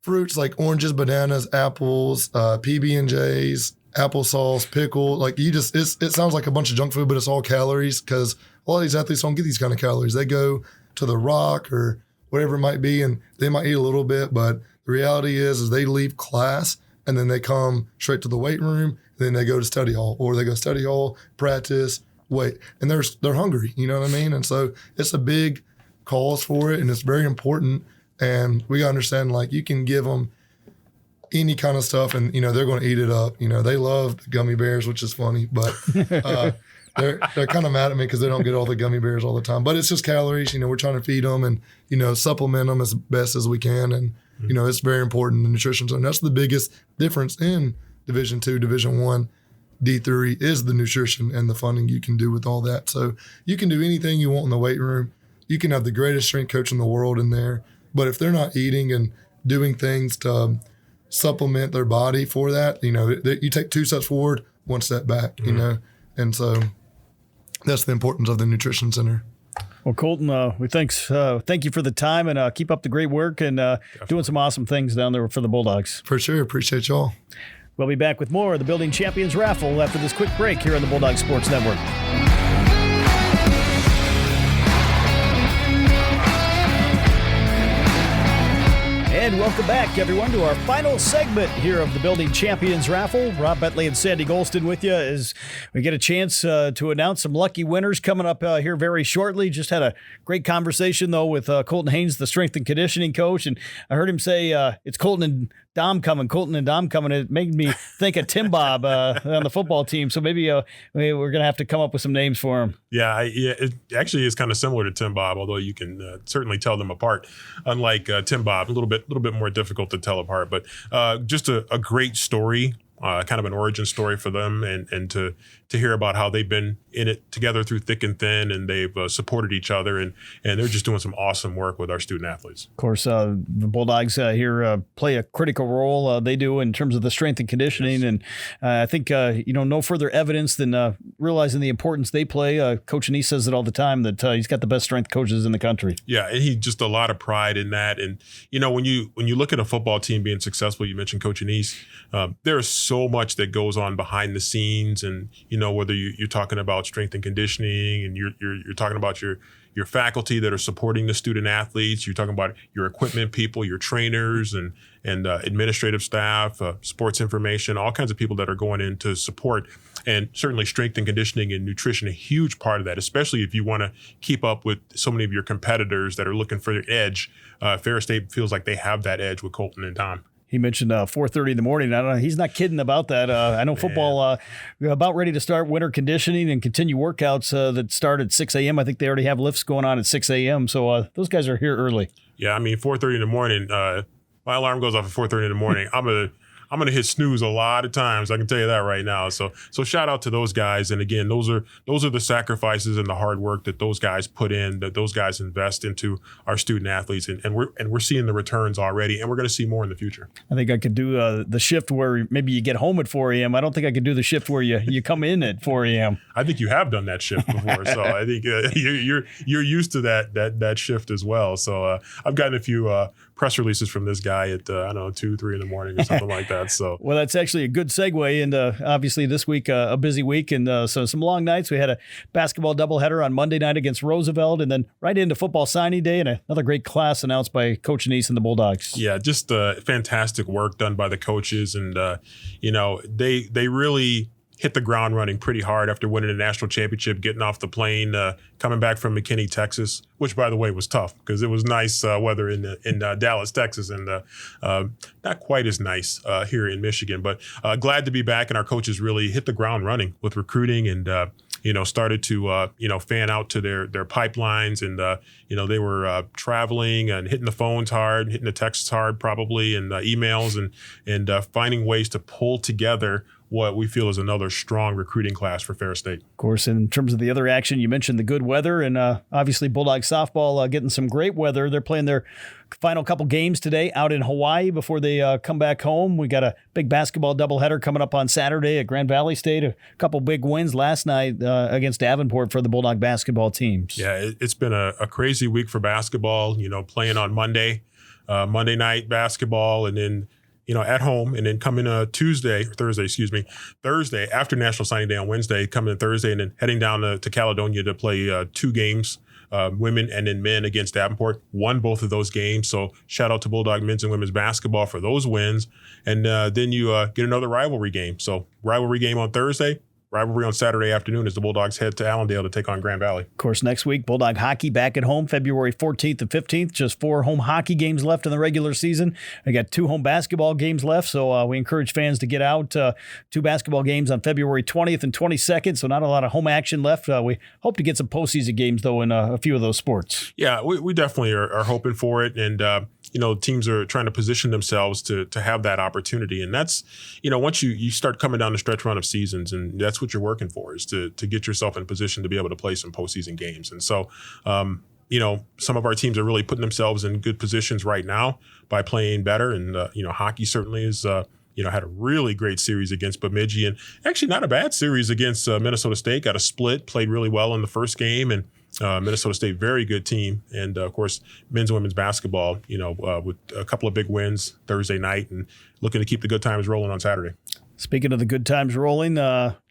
fruits like oranges, bananas, apples, PB&Js, applesauce, pickle. Like it sounds like a bunch of junk food, but it's all calories, because a lot of these athletes don't get these kind of calories. They go to the Rock or whatever it might be, and they might eat a little bit, but the reality is they leave class and then they come straight to the weight room, and then they go to study hall, or they go study hall, practice, wait, and they're hungry. You know what I mean? And so it's a big cause for it, and it's very important. And we got to understand, like, you can give them any kind of stuff, and, they're going to eat it up. They love the gummy bears, which is funny, but they're kind of mad at me because they don't get all the gummy bears all the time. But it's just calories. We're trying to feed them and, supplement them as best as we can. And, it's very important, the nutrition zone. That's the biggest difference in Division II, Division I, D3 is the nutrition and the funding you can do with all that. So you can do anything you want in the weight room. You can have the greatest strength coach in the world in there. But if they're not eating and doing things to supplement their body for that. You take 2 steps forward, 1 step back, and so that's the importance of the nutrition center. Well, Colton, thank you for the time, and keep up the great work and doing some awesome things down there for the Bulldogs. For sure. Appreciate y'all. We'll be back with more of the Building Champions Raffle after this quick break here on the Bulldog Sports Network. And welcome back, everyone, to our final segment here of the Building Champions Raffle. Rob Bentley and Sandy Golston with you as we get a chance to announce some lucky winners coming up here very shortly. Just had a great conversation, though, with Colton Haynes, the strength and conditioning coach. And I heard him say it's Colton and Dom coming. It made me think of Tim Bob on the football team. So maybe we're going to have to come up with some names for him. Yeah, it actually is kind of similar to Tim Bob, although you can certainly tell them apart. Unlike Tim Bob, a little bit more difficult to tell apart, but just a great story, kind of an origin story for them, and to hear about how they've been in it together through thick and thin, and they've supported each other, and they're just doing some awesome work with our student athletes. Of course, the Bulldogs here play a critical role. They do in terms of the strength and conditioning, yes. And I think no further evidence than realizing the importance they play. Coach Anise says it all the time that he's got the best strength coaches in the country. Yeah, and he just a lot of pride in that. And when you look at a football team being successful, you mentioned Coach Anise. There is so much that goes on behind the scenes, and whether you're talking about strength and conditioning, and you're talking about your faculty that are supporting the student athletes, you're talking about your equipment people, your trainers, and administrative staff, sports information, all kinds of people that are going in to support. And certainly strength and conditioning and nutrition, a huge part of that, especially if you want to keep up with so many of your competitors that are looking for their edge. Ferris State feels like they have that edge with Colton and Dom. He mentioned 4:30 in the morning. I don't know. He's not kidding about that. I know football about ready to start winter conditioning and continue workouts that start at 6 a.m. I think they already have lifts going on at 6 a.m. So those guys are here early. Yeah, 4:30 in the morning. My alarm goes off at 4:30 in the morning. I'm gonna hit snooze a lot of times. I can tell you that right now. So shout out to those guys. And again, those are the sacrifices and the hard work that those guys put in, that those guys invest into our student athletes, and we're seeing the returns already, and we're going to see more in the future. I think I could do the shift where maybe you get home at 4 a.m. I don't think I could do the shift where you come in at 4 a.m. I think you have done that shift before, so I think you're used to that shift as well. So I've gotten a few press releases from this guy at 2, 3 in the morning or something like that. So well, that's actually a good segue into obviously this week a busy week, and so some long nights. We had a basketball doubleheader on Monday night against Roosevelt, and then right into football signing day, and another great class announced by Coach Anise and the Bulldogs. Yeah, just fantastic work done by the coaches, and they really hit the ground running pretty hard after winning a national championship, getting off the plane, coming back from McKinney, Texas, which, by the way, was tough because it was nice weather in Dallas, Texas, and not quite as nice here in Michigan. But glad to be back, and our coaches really hit the ground running with recruiting and started to fan out to their pipelines, and they were traveling and hitting the phones hard, hitting the texts hard probably, and emails, and finding ways to pull together what we feel is another strong recruiting class for Ferris State. Of course, in terms of the other action, you mentioned the good weather, and obviously Bulldog softball getting some great weather. They're playing their final couple games today out in Hawaii before they come back home. We got a big basketball doubleheader coming up on Saturday at Grand Valley State. A couple big wins last night against Davenport for the Bulldog basketball teams. Yeah, it's been a crazy week for basketball, playing on Monday night basketball, and then at home, and then coming Thursday after National Signing Day on Wednesday, coming Thursday, and then heading down to Caledonia to play 2 games, women and then men against Davenport. Won both of those games, so shout out to Bulldog men's and women's basketball for those wins. And then you get another rivalry game. So rivalry game on Thursday, rivalry on Saturday afternoon as the Bulldogs head to Allendale to take on Grand Valley. Of course, next week, Bulldog hockey back at home, February 14th and 15th. Just 4 home hockey games left in the regular season. We got 2 home basketball games left, so we encourage fans to get out. 2 basketball games on February 20th and 22nd, so not a lot of home action left. We hope to get some postseason games, though, in a few of those sports. Yeah, we definitely are hoping for it, and teams are trying to position themselves to have that opportunity. And that's, once you start coming down the stretch run of seasons, and that's what you're working for, is to get yourself in a position to be able to play some postseason games. And so some of our teams are really putting themselves in good positions right now by playing better. And, hockey certainly is, had a really great series against Bemidji, and actually not a bad series against Minnesota State. Got a split, played really well in the first game, and Minnesota State, very good team. And, of course, men's and women's basketball, with a couple of big wins Thursday night and looking to keep the good times rolling on Saturday. Speaking of the good times rolling,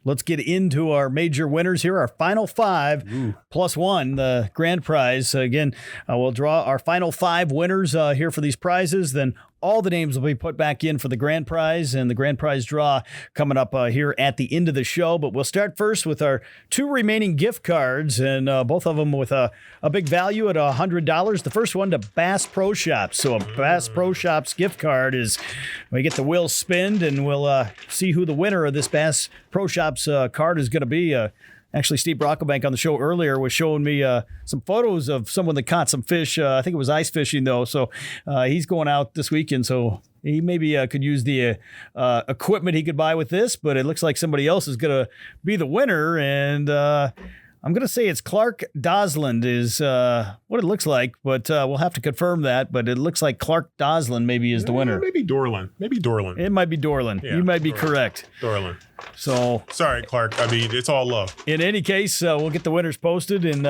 let's get into our major winners here. Our final 5 plus 1, the grand prize. Again, we'll draw our final 5 winners here for these prizes. Then all the names will be put back in for the grand prize, and the grand prize draw coming up here at the end of the show. But we'll start first with our 2 remaining gift cards, and both of them with a big value at $100. The first one to Bass Pro Shops. So a Bass Pro Shops gift card is, we get the wheel spinned, and we'll see who the winner of this Bass Pro Shops card is going to be. Actually, Steve Brocklebank on the show earlier was showing me some photos of someone that caught some fish. I think it was ice fishing, though. So he's going out this weekend. So he maybe could use the equipment he could buy with this. But it looks like somebody else is going to be the winner. And I'm going to say it's Clark Dosland is what it looks like. But we'll have to confirm that. But it looks like Clark Dosland maybe is the winner. Maybe Dorland. It might be Dorland. Yeah, you might be Dorland. Correct. Dorland. So sorry, Clark. I mean, it's all love. In any case, we'll get the winners posted, and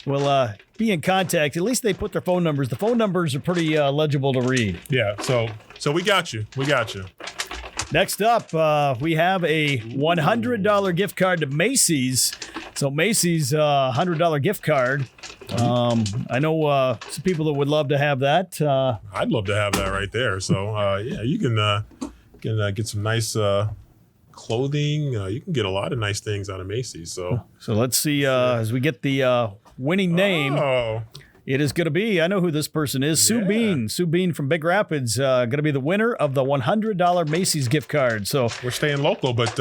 we'll be in contact. At least they put their phone numbers. The phone numbers are pretty legible to read. Yeah. So we got you. Next up, we have a $100 gift card to Macy's. So Macy's $100 gift card. I know some people that would love to have that. I'd love to have that right there. So you can get some nice clothing. You can get a lot of nice things out of Macy's. So let's see as we get the winning name. Oh. It is going to be, I know who this person is, Sue Bean. Sue Bean from Big Rapids, going to be the winner of the $100 Macy's gift card. So we're staying local, but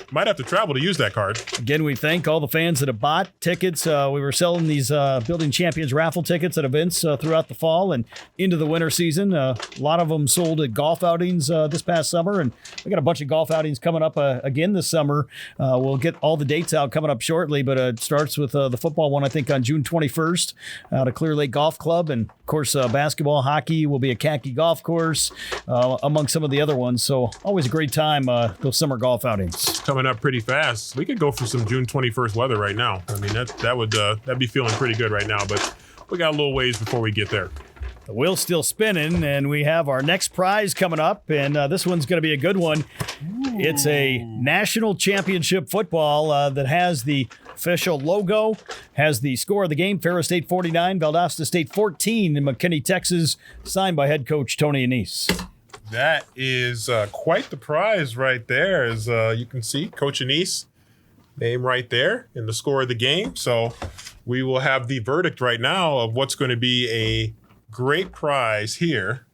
might have to travel to use that card. Again, we thank all the fans that have bought tickets. We were selling these Building Champions raffle tickets at events throughout the fall and into the winter season. A lot of them sold at golf outings this past summer, and we got a bunch of golf outings coming up again this summer. We'll get all the dates out coming up shortly, but it starts with the football one, I think, on June 21st out of Clear Lake Golf Club, and of course basketball, hockey will be a khaki golf course among some of the other ones. So always a great time, those summer golf outings. It's coming up pretty fast. We could go for some June 21st weather right now. I mean, that'd be feeling pretty good right now, but we got a little ways before we get there. The wheel's still spinning, and we have our next prize coming up, and this one's going to be a good one. Ooh. It's a national championship football that has the official logo, has the score of the game, Ferris State 49, Valdosta State 14 in McKinney, Texas, signed by head coach Tony Anise. That is quite the prize right there. As you can see, Coach Anise, name right there in the score of the game. So we will have the verdict right now of what's going to be a great prize here.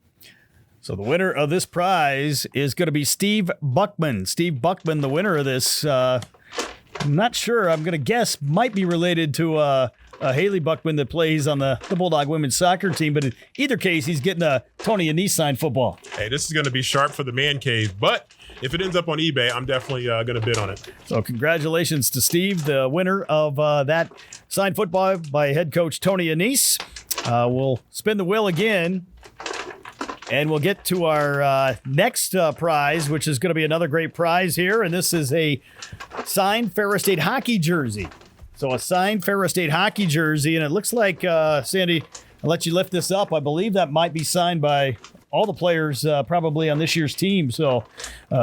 So the winner of this prize is going to be Steve Buckman. Steve Buckman, the winner of this. I'm not sure. I'm going to guess might be related to Haley Buckman that plays on the Bulldog women's soccer team. But in either case, he's getting a Tony Anise signed football. Hey, this is going to be sharp for the man cave. But if it ends up on eBay, I'm definitely going to bid on it. So congratulations to Steve, the winner of that signed football by head coach Tony Anise. We'll spin the wheel again, and we'll get to our next prize, which is going to be another great prize here. And this is a signed Ferris State hockey jersey. So a signed Ferris State hockey jersey, and it looks like, Sandy, I'll let you lift this up. I believe that might be signed by all the players probably on this year's team. So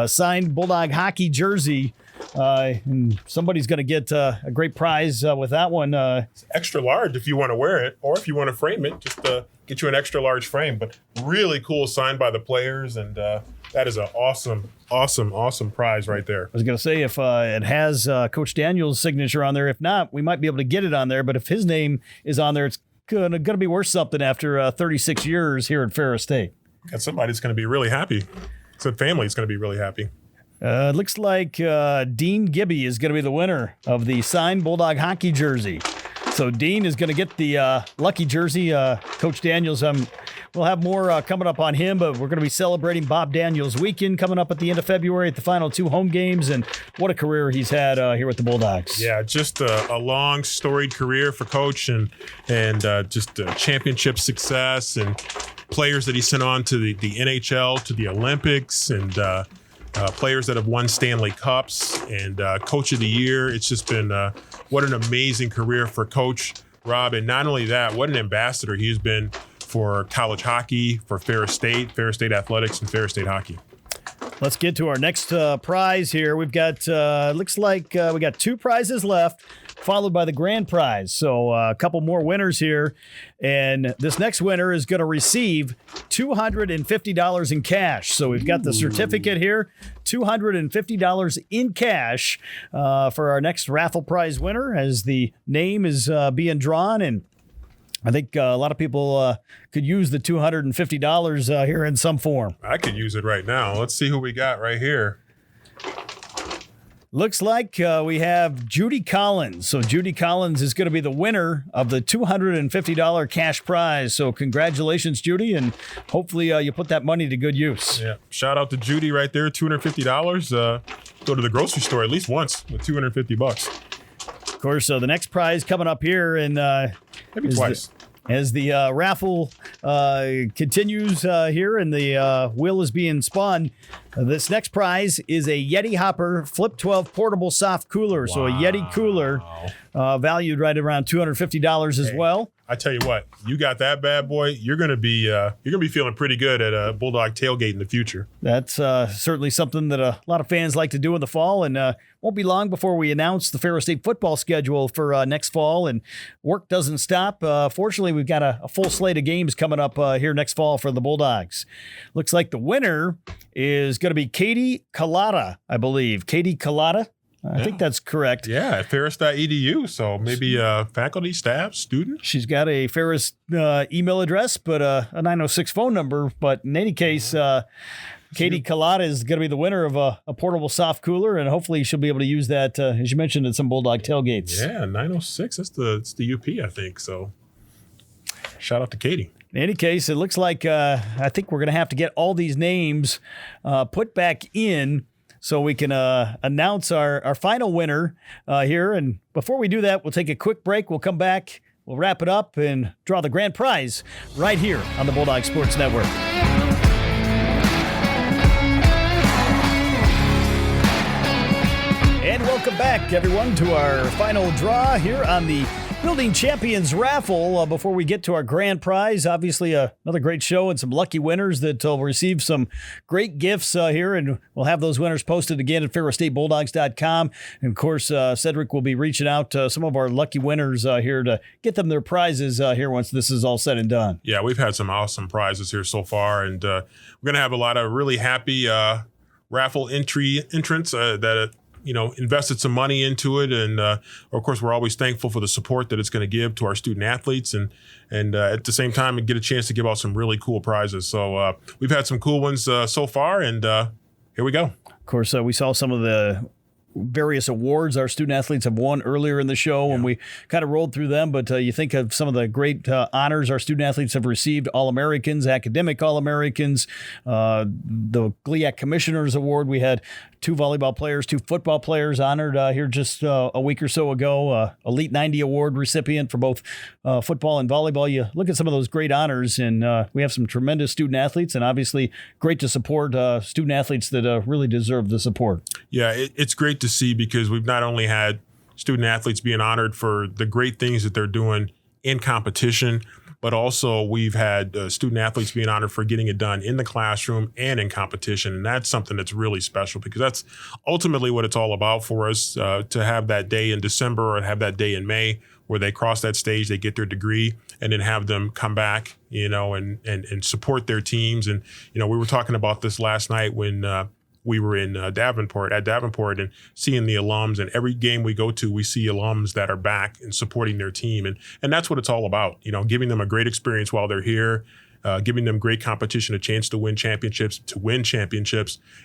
signed Bulldog hockey jersey. And somebody's going to get a great prize with that one. It's extra large if you want to wear it, or if you want to frame it, just get you an extra large frame. But really cool, signed by the players, and that is an awesome prize right there. I was going to say, if it has Coach Daniels' signature on there, if not, we might be able to get it on there. But if his name is on there, it's going to be worth something after 36 years here at Ferris State. And somebody's going to be really happy. Some family's going to be really happy. It looks like Dean Gibby is going to be the winner of the signed Bulldog hockey jersey. So Dean is going to get the lucky jersey. Coach Daniels, we'll have more coming up on him, but we're going to be celebrating Bob Daniels weekend coming up at the end of February at the final 2 home games, and what a career he's had here with the Bulldogs. Yeah, just a long, storied career for Coach, and just championship success, and players that he sent on to the NHL, to the Olympics, and players that have won Stanley Cups, and Coach of the Year. It's just been what an amazing career for Coach Rob. And not only that, what an ambassador he's been for college hockey, for Ferris State Athletics, and Ferris State hockey. Let's get to our next prize here. We've got, looks like we got 2 prizes left, followed by the grand prize. So a couple more winners here. And this next winner is going to receive $250 in cash. So we've got the certificate here, $250 in cash for our next raffle prize winner, as the name is being drawn. And I think a lot of people could use the $250 here in some form. I could use it right now. Let's see who we got right here. Looks like we have Judy Collins. So Judy Collins is going to be the winner of the $250 cash prize. So congratulations, Judy, and hopefully you put that money to good use. Yeah, shout out to Judy right there, $250. Go to the grocery store at least once with $250. Of course, the next prize coming up here, and Maybe twice. As the raffle continues here and the wheel is being spun, this next prize is a Yeti Hopper Flip 12 portable soft cooler. So a Yeti cooler valued right around $250 as well. I tell you what, you got that bad boy, you're gonna be feeling pretty good at a Bulldog tailgate in the future. That's certainly something that a lot of fans like to do in the fall, and won't be long before we announce the Ferris State football schedule for next fall, and work doesn't stop. Fortunately, we've got a full slate of games coming up here next fall for the Bulldogs. Looks like the winner is going to be Katie Collada, I believe. Katie Collada. I think that's correct. Yeah, at ferris.edu. So maybe faculty, staff, student. She's got a Ferris email address, but a 906 phone number. But in any case, Katie Collada is going to be the winner of a portable soft cooler, and hopefully she'll be able to use that, as you mentioned, at some Bulldog tailgates. Yeah, 906. It's the UP, I think. So shout out to Katie. In any case, it looks like I think we're going to have to get all these names put back in so we can announce our final winner here. And before we do that, we'll take a quick break. We'll come back, we'll wrap it up, and draw the grand prize right here on the Bulldog Sports Network. And welcome back, everyone, to our final draw here on the Building Champions Raffle. Before we get to our grand prize, obviously another great show and some lucky winners that will receive some great gifts here, and we'll have those winners posted again at ferrisstatebulldogs.com. And of course, Cedric will be reaching out to some of our lucky winners here to get them their prizes here once this is all said and done. Yeah, we've had some awesome prizes here so far, and we're going to have a lot of really happy raffle entrants that invested some money into it. And of course, we're always thankful for the support that it's going to give to our student athletes, and at the same time, get a chance to give out some really cool prizes. So we've had some cool ones so far, and here we go. Of course, we saw some of the various awards our student athletes have won earlier in the show, and we kind of rolled through them, but you think of some of the great honors our student athletes have received: All-Americans, Academic All-Americans, the GLIAC Commissioners Award. We had 2 volleyball players, 2 football players honored here just a week or so ago. Elite 90 Award recipient for both football and volleyball. You look at some of those great honors, and we have some tremendous student athletes, and obviously great to support student athletes that really deserve the support. Yeah, it's great to see, because we've not only had student athletes being honored for the great things that they're doing in competition, but also we've had student athletes being honored for getting it done in the classroom and in competition. And that's something that's really special, because that's ultimately what it's all about for us, to have that day in December or have that day in May where they cross that stage, they get their degree, and then have them come back, and support their teams. And, we were talking about this last night when we were in Davenport, and seeing the alums, and every game we go to, we see alums that are back and supporting their team. And that's what it's all about, giving them a great experience while they're here, giving them great competition, a chance to win championships,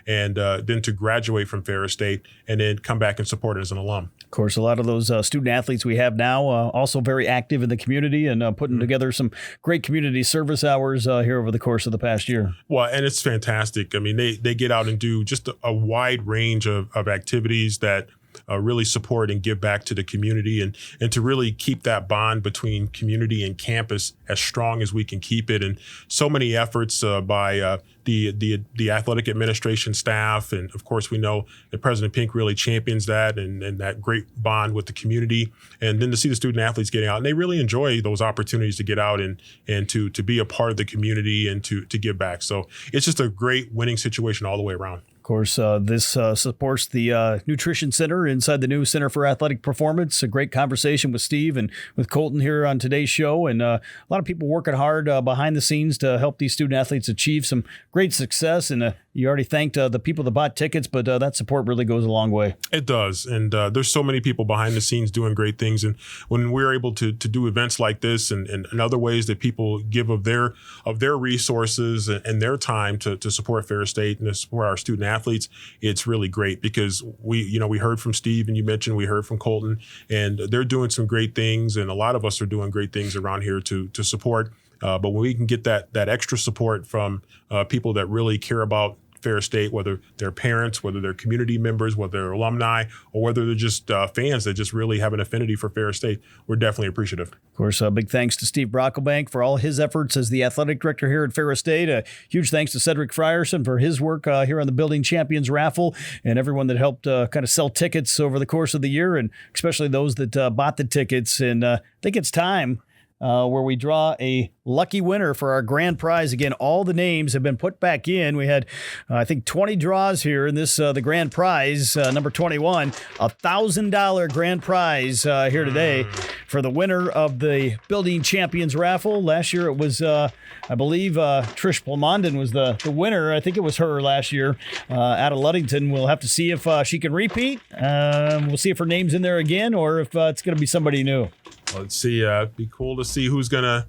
and then to graduate from Ferris State and then come back and support it as an alum. Of course, a lot of those student athletes we have now also very active in the community and putting together some great community service hours here over the course of the past year. Well, and it's fantastic. I mean, they get out and do just a wide range of activities that really support and give back to the community and to really keep that bond between community and campus as strong as we can keep it. And so many efforts by the athletic administration staff. And of course, we know that President Pink really champions that and that great bond with the community. And then to see the student athletes getting out, and they really enjoy those opportunities to get out and to be a part of the community and to give back. So it's just a great winning situation all the way around. Of course, this supports the Nutrition Center inside the new Center for Athletic Performance. A great conversation with Steve and with Colton here on today's show. And a lot of people working hard behind the scenes to help these student athletes achieve some great success. And you already thanked the people that bought tickets, but that support really goes a long way. It does. And there's so many people behind the scenes doing great things. And when we're able to do events like this and other ways that people give of their resources and their time to support Ferris State and to support our student athletes, it's really great because we heard from Steve and you mentioned we heard from Colton, and they're doing some great things. And a lot of us are doing great things around here to support. But when we can get that extra support from people that really care about Ferris State, whether they're parents, whether they're community members, whether they're alumni, or whether they're just fans that just really have an affinity for Ferris State, we're definitely appreciative. Of course, big thanks to Steve Brocklebank for all his efforts as the athletic director here at Ferris State. A huge thanks to Cedric Frierson for his work here on the Building Champions Raffle and everyone that helped kind of sell tickets over the course of the year, and especially those that bought the tickets. And I think it's time where we draw a lucky winner for our grand prize. Again, all the names have been put back in. We had, I think, 20 draws here in this, the grand prize, number 21, $1,000 grand prize here today for the winner of the Building Champions Raffle. Last year it was, I believe, Trish Plomondon was the winner. I think it was her last year out of Ludington. We'll have to see if she can repeat. We'll see if her name's in there again or if it's going to be somebody new. Well, let's see. It'd be cool to see who's gonna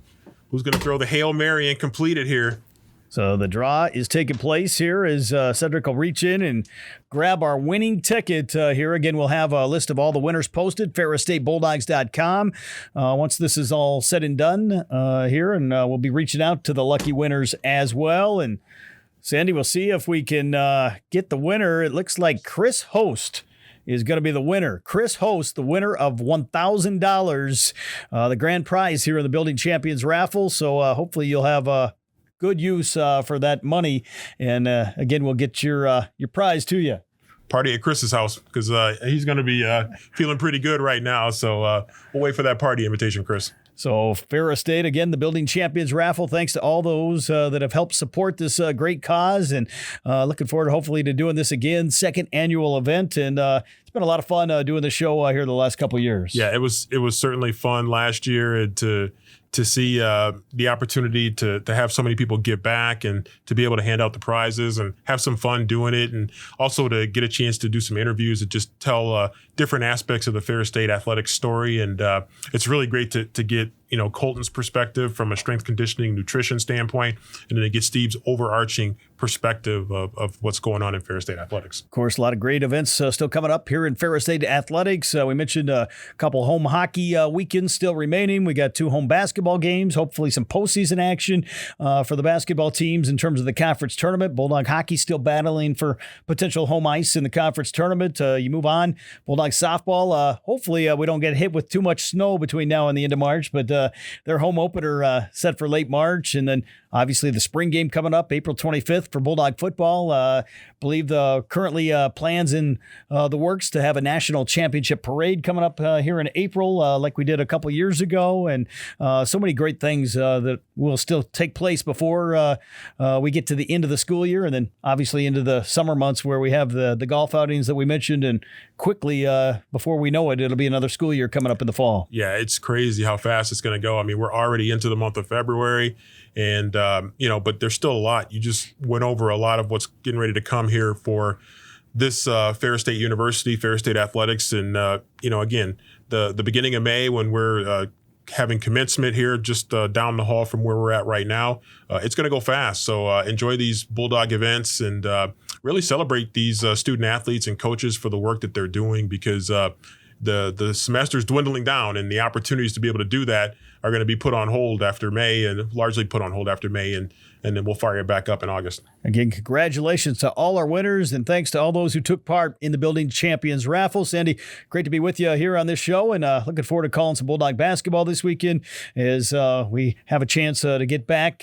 throw the Hail Mary and complete it here. So the draw is taking place here as Cedric will reach in and grab our winning ticket here. Again, we'll have a list of all the winners posted, ferrisstatebulldogs.com. Once this is all said and done here, and we'll be reaching out to the lucky winners as well. And Sandy, we'll see if we can get the winner. It looks like Chris Host is going to be the winner. Chris Host, the winner of $1,000, the grand prize here in the Building Champions Raffle. So hopefully you'll have good use for that money. And again, we'll get your prize to you. Party at Chris's house because he's going to be feeling pretty good right now. So we'll wait for that party invitation, Chris. So Ferris State, again, the Building Champions Raffle, thanks to all those that have helped support this great cause, and looking forward hopefully to doing this again, second annual event. And it's been a lot of fun doing the show here the last couple of years. Yeah, it was certainly fun last year to see the opportunity to have so many people give back and to be able to hand out the prizes and have some fun doing it, and also to get a chance to do some interviews and just tell different aspects of the Ferris State athletics story. And it's really great to get Colton's perspective from a strength conditioning nutrition standpoint, and then to get Steve's overarching perspective of what's going on in Ferris State athletics. Of course, a lot of great events still coming up here in Ferris State athletics. We mentioned a couple home hockey weekends still remaining. We got 2 home basketball games, hopefully some postseason action for the basketball teams in terms of the conference tournament. Bulldog hockey still battling for potential home ice in the conference tournament. You move on. Bulldog softball, hopefully we don't get hit with too much snow between now and the end of March, but their home opener set for late March. And then obviously the spring game coming up April 25th for Bulldog football. Believe the currently plans in the works to have a national championship parade coming up here in April like we did a couple years ago. And so many great things that will still take place before we get to the end of the school year, and then obviously into the summer months where we have the golf outings that we mentioned. And quickly, before we know it, it'll be another school year coming up in the fall. Yeah, it's crazy how fast it's going to go. I mean, we're already into the month of February, and but there's still a lot. You just went over a lot of what's getting ready to come here for this Ferris State University, Ferris State Athletics, and again, the beginning of May when we're having commencement here just down the hall from where we're at right now. It's going to go fast. So enjoy these Bulldog events and really celebrate these student athletes and coaches for the work that they're doing, because the semester is dwindling down, and the opportunities to be able to do that are going to be put on hold after May, and largely put on hold after May, and then we'll fire it back up in August. Again, congratulations to all our winners, and thanks to all those who took part in the Building Champions Raffle. Sandy, great to be with you here on this show, and looking forward to calling some Bulldog basketball this weekend as we have a chance to get back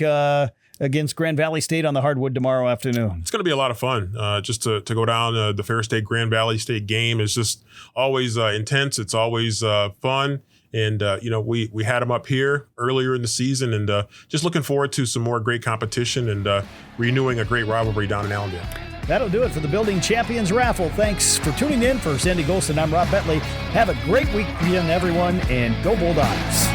against Grand Valley State on the hardwood tomorrow afternoon. It's going to be a lot of fun. Just to go down the Ferris State Grand Valley State game is just always intense. It's always fun. And, we had them up here earlier in the season, and just looking forward to some more great competition and renewing a great rivalry down in Allendale. That'll do it for the Building Champions Raffle. Thanks for tuning in. For Sandy Golston, I'm Rob Bentley. Have a great weekend, everyone, and go Bulldogs.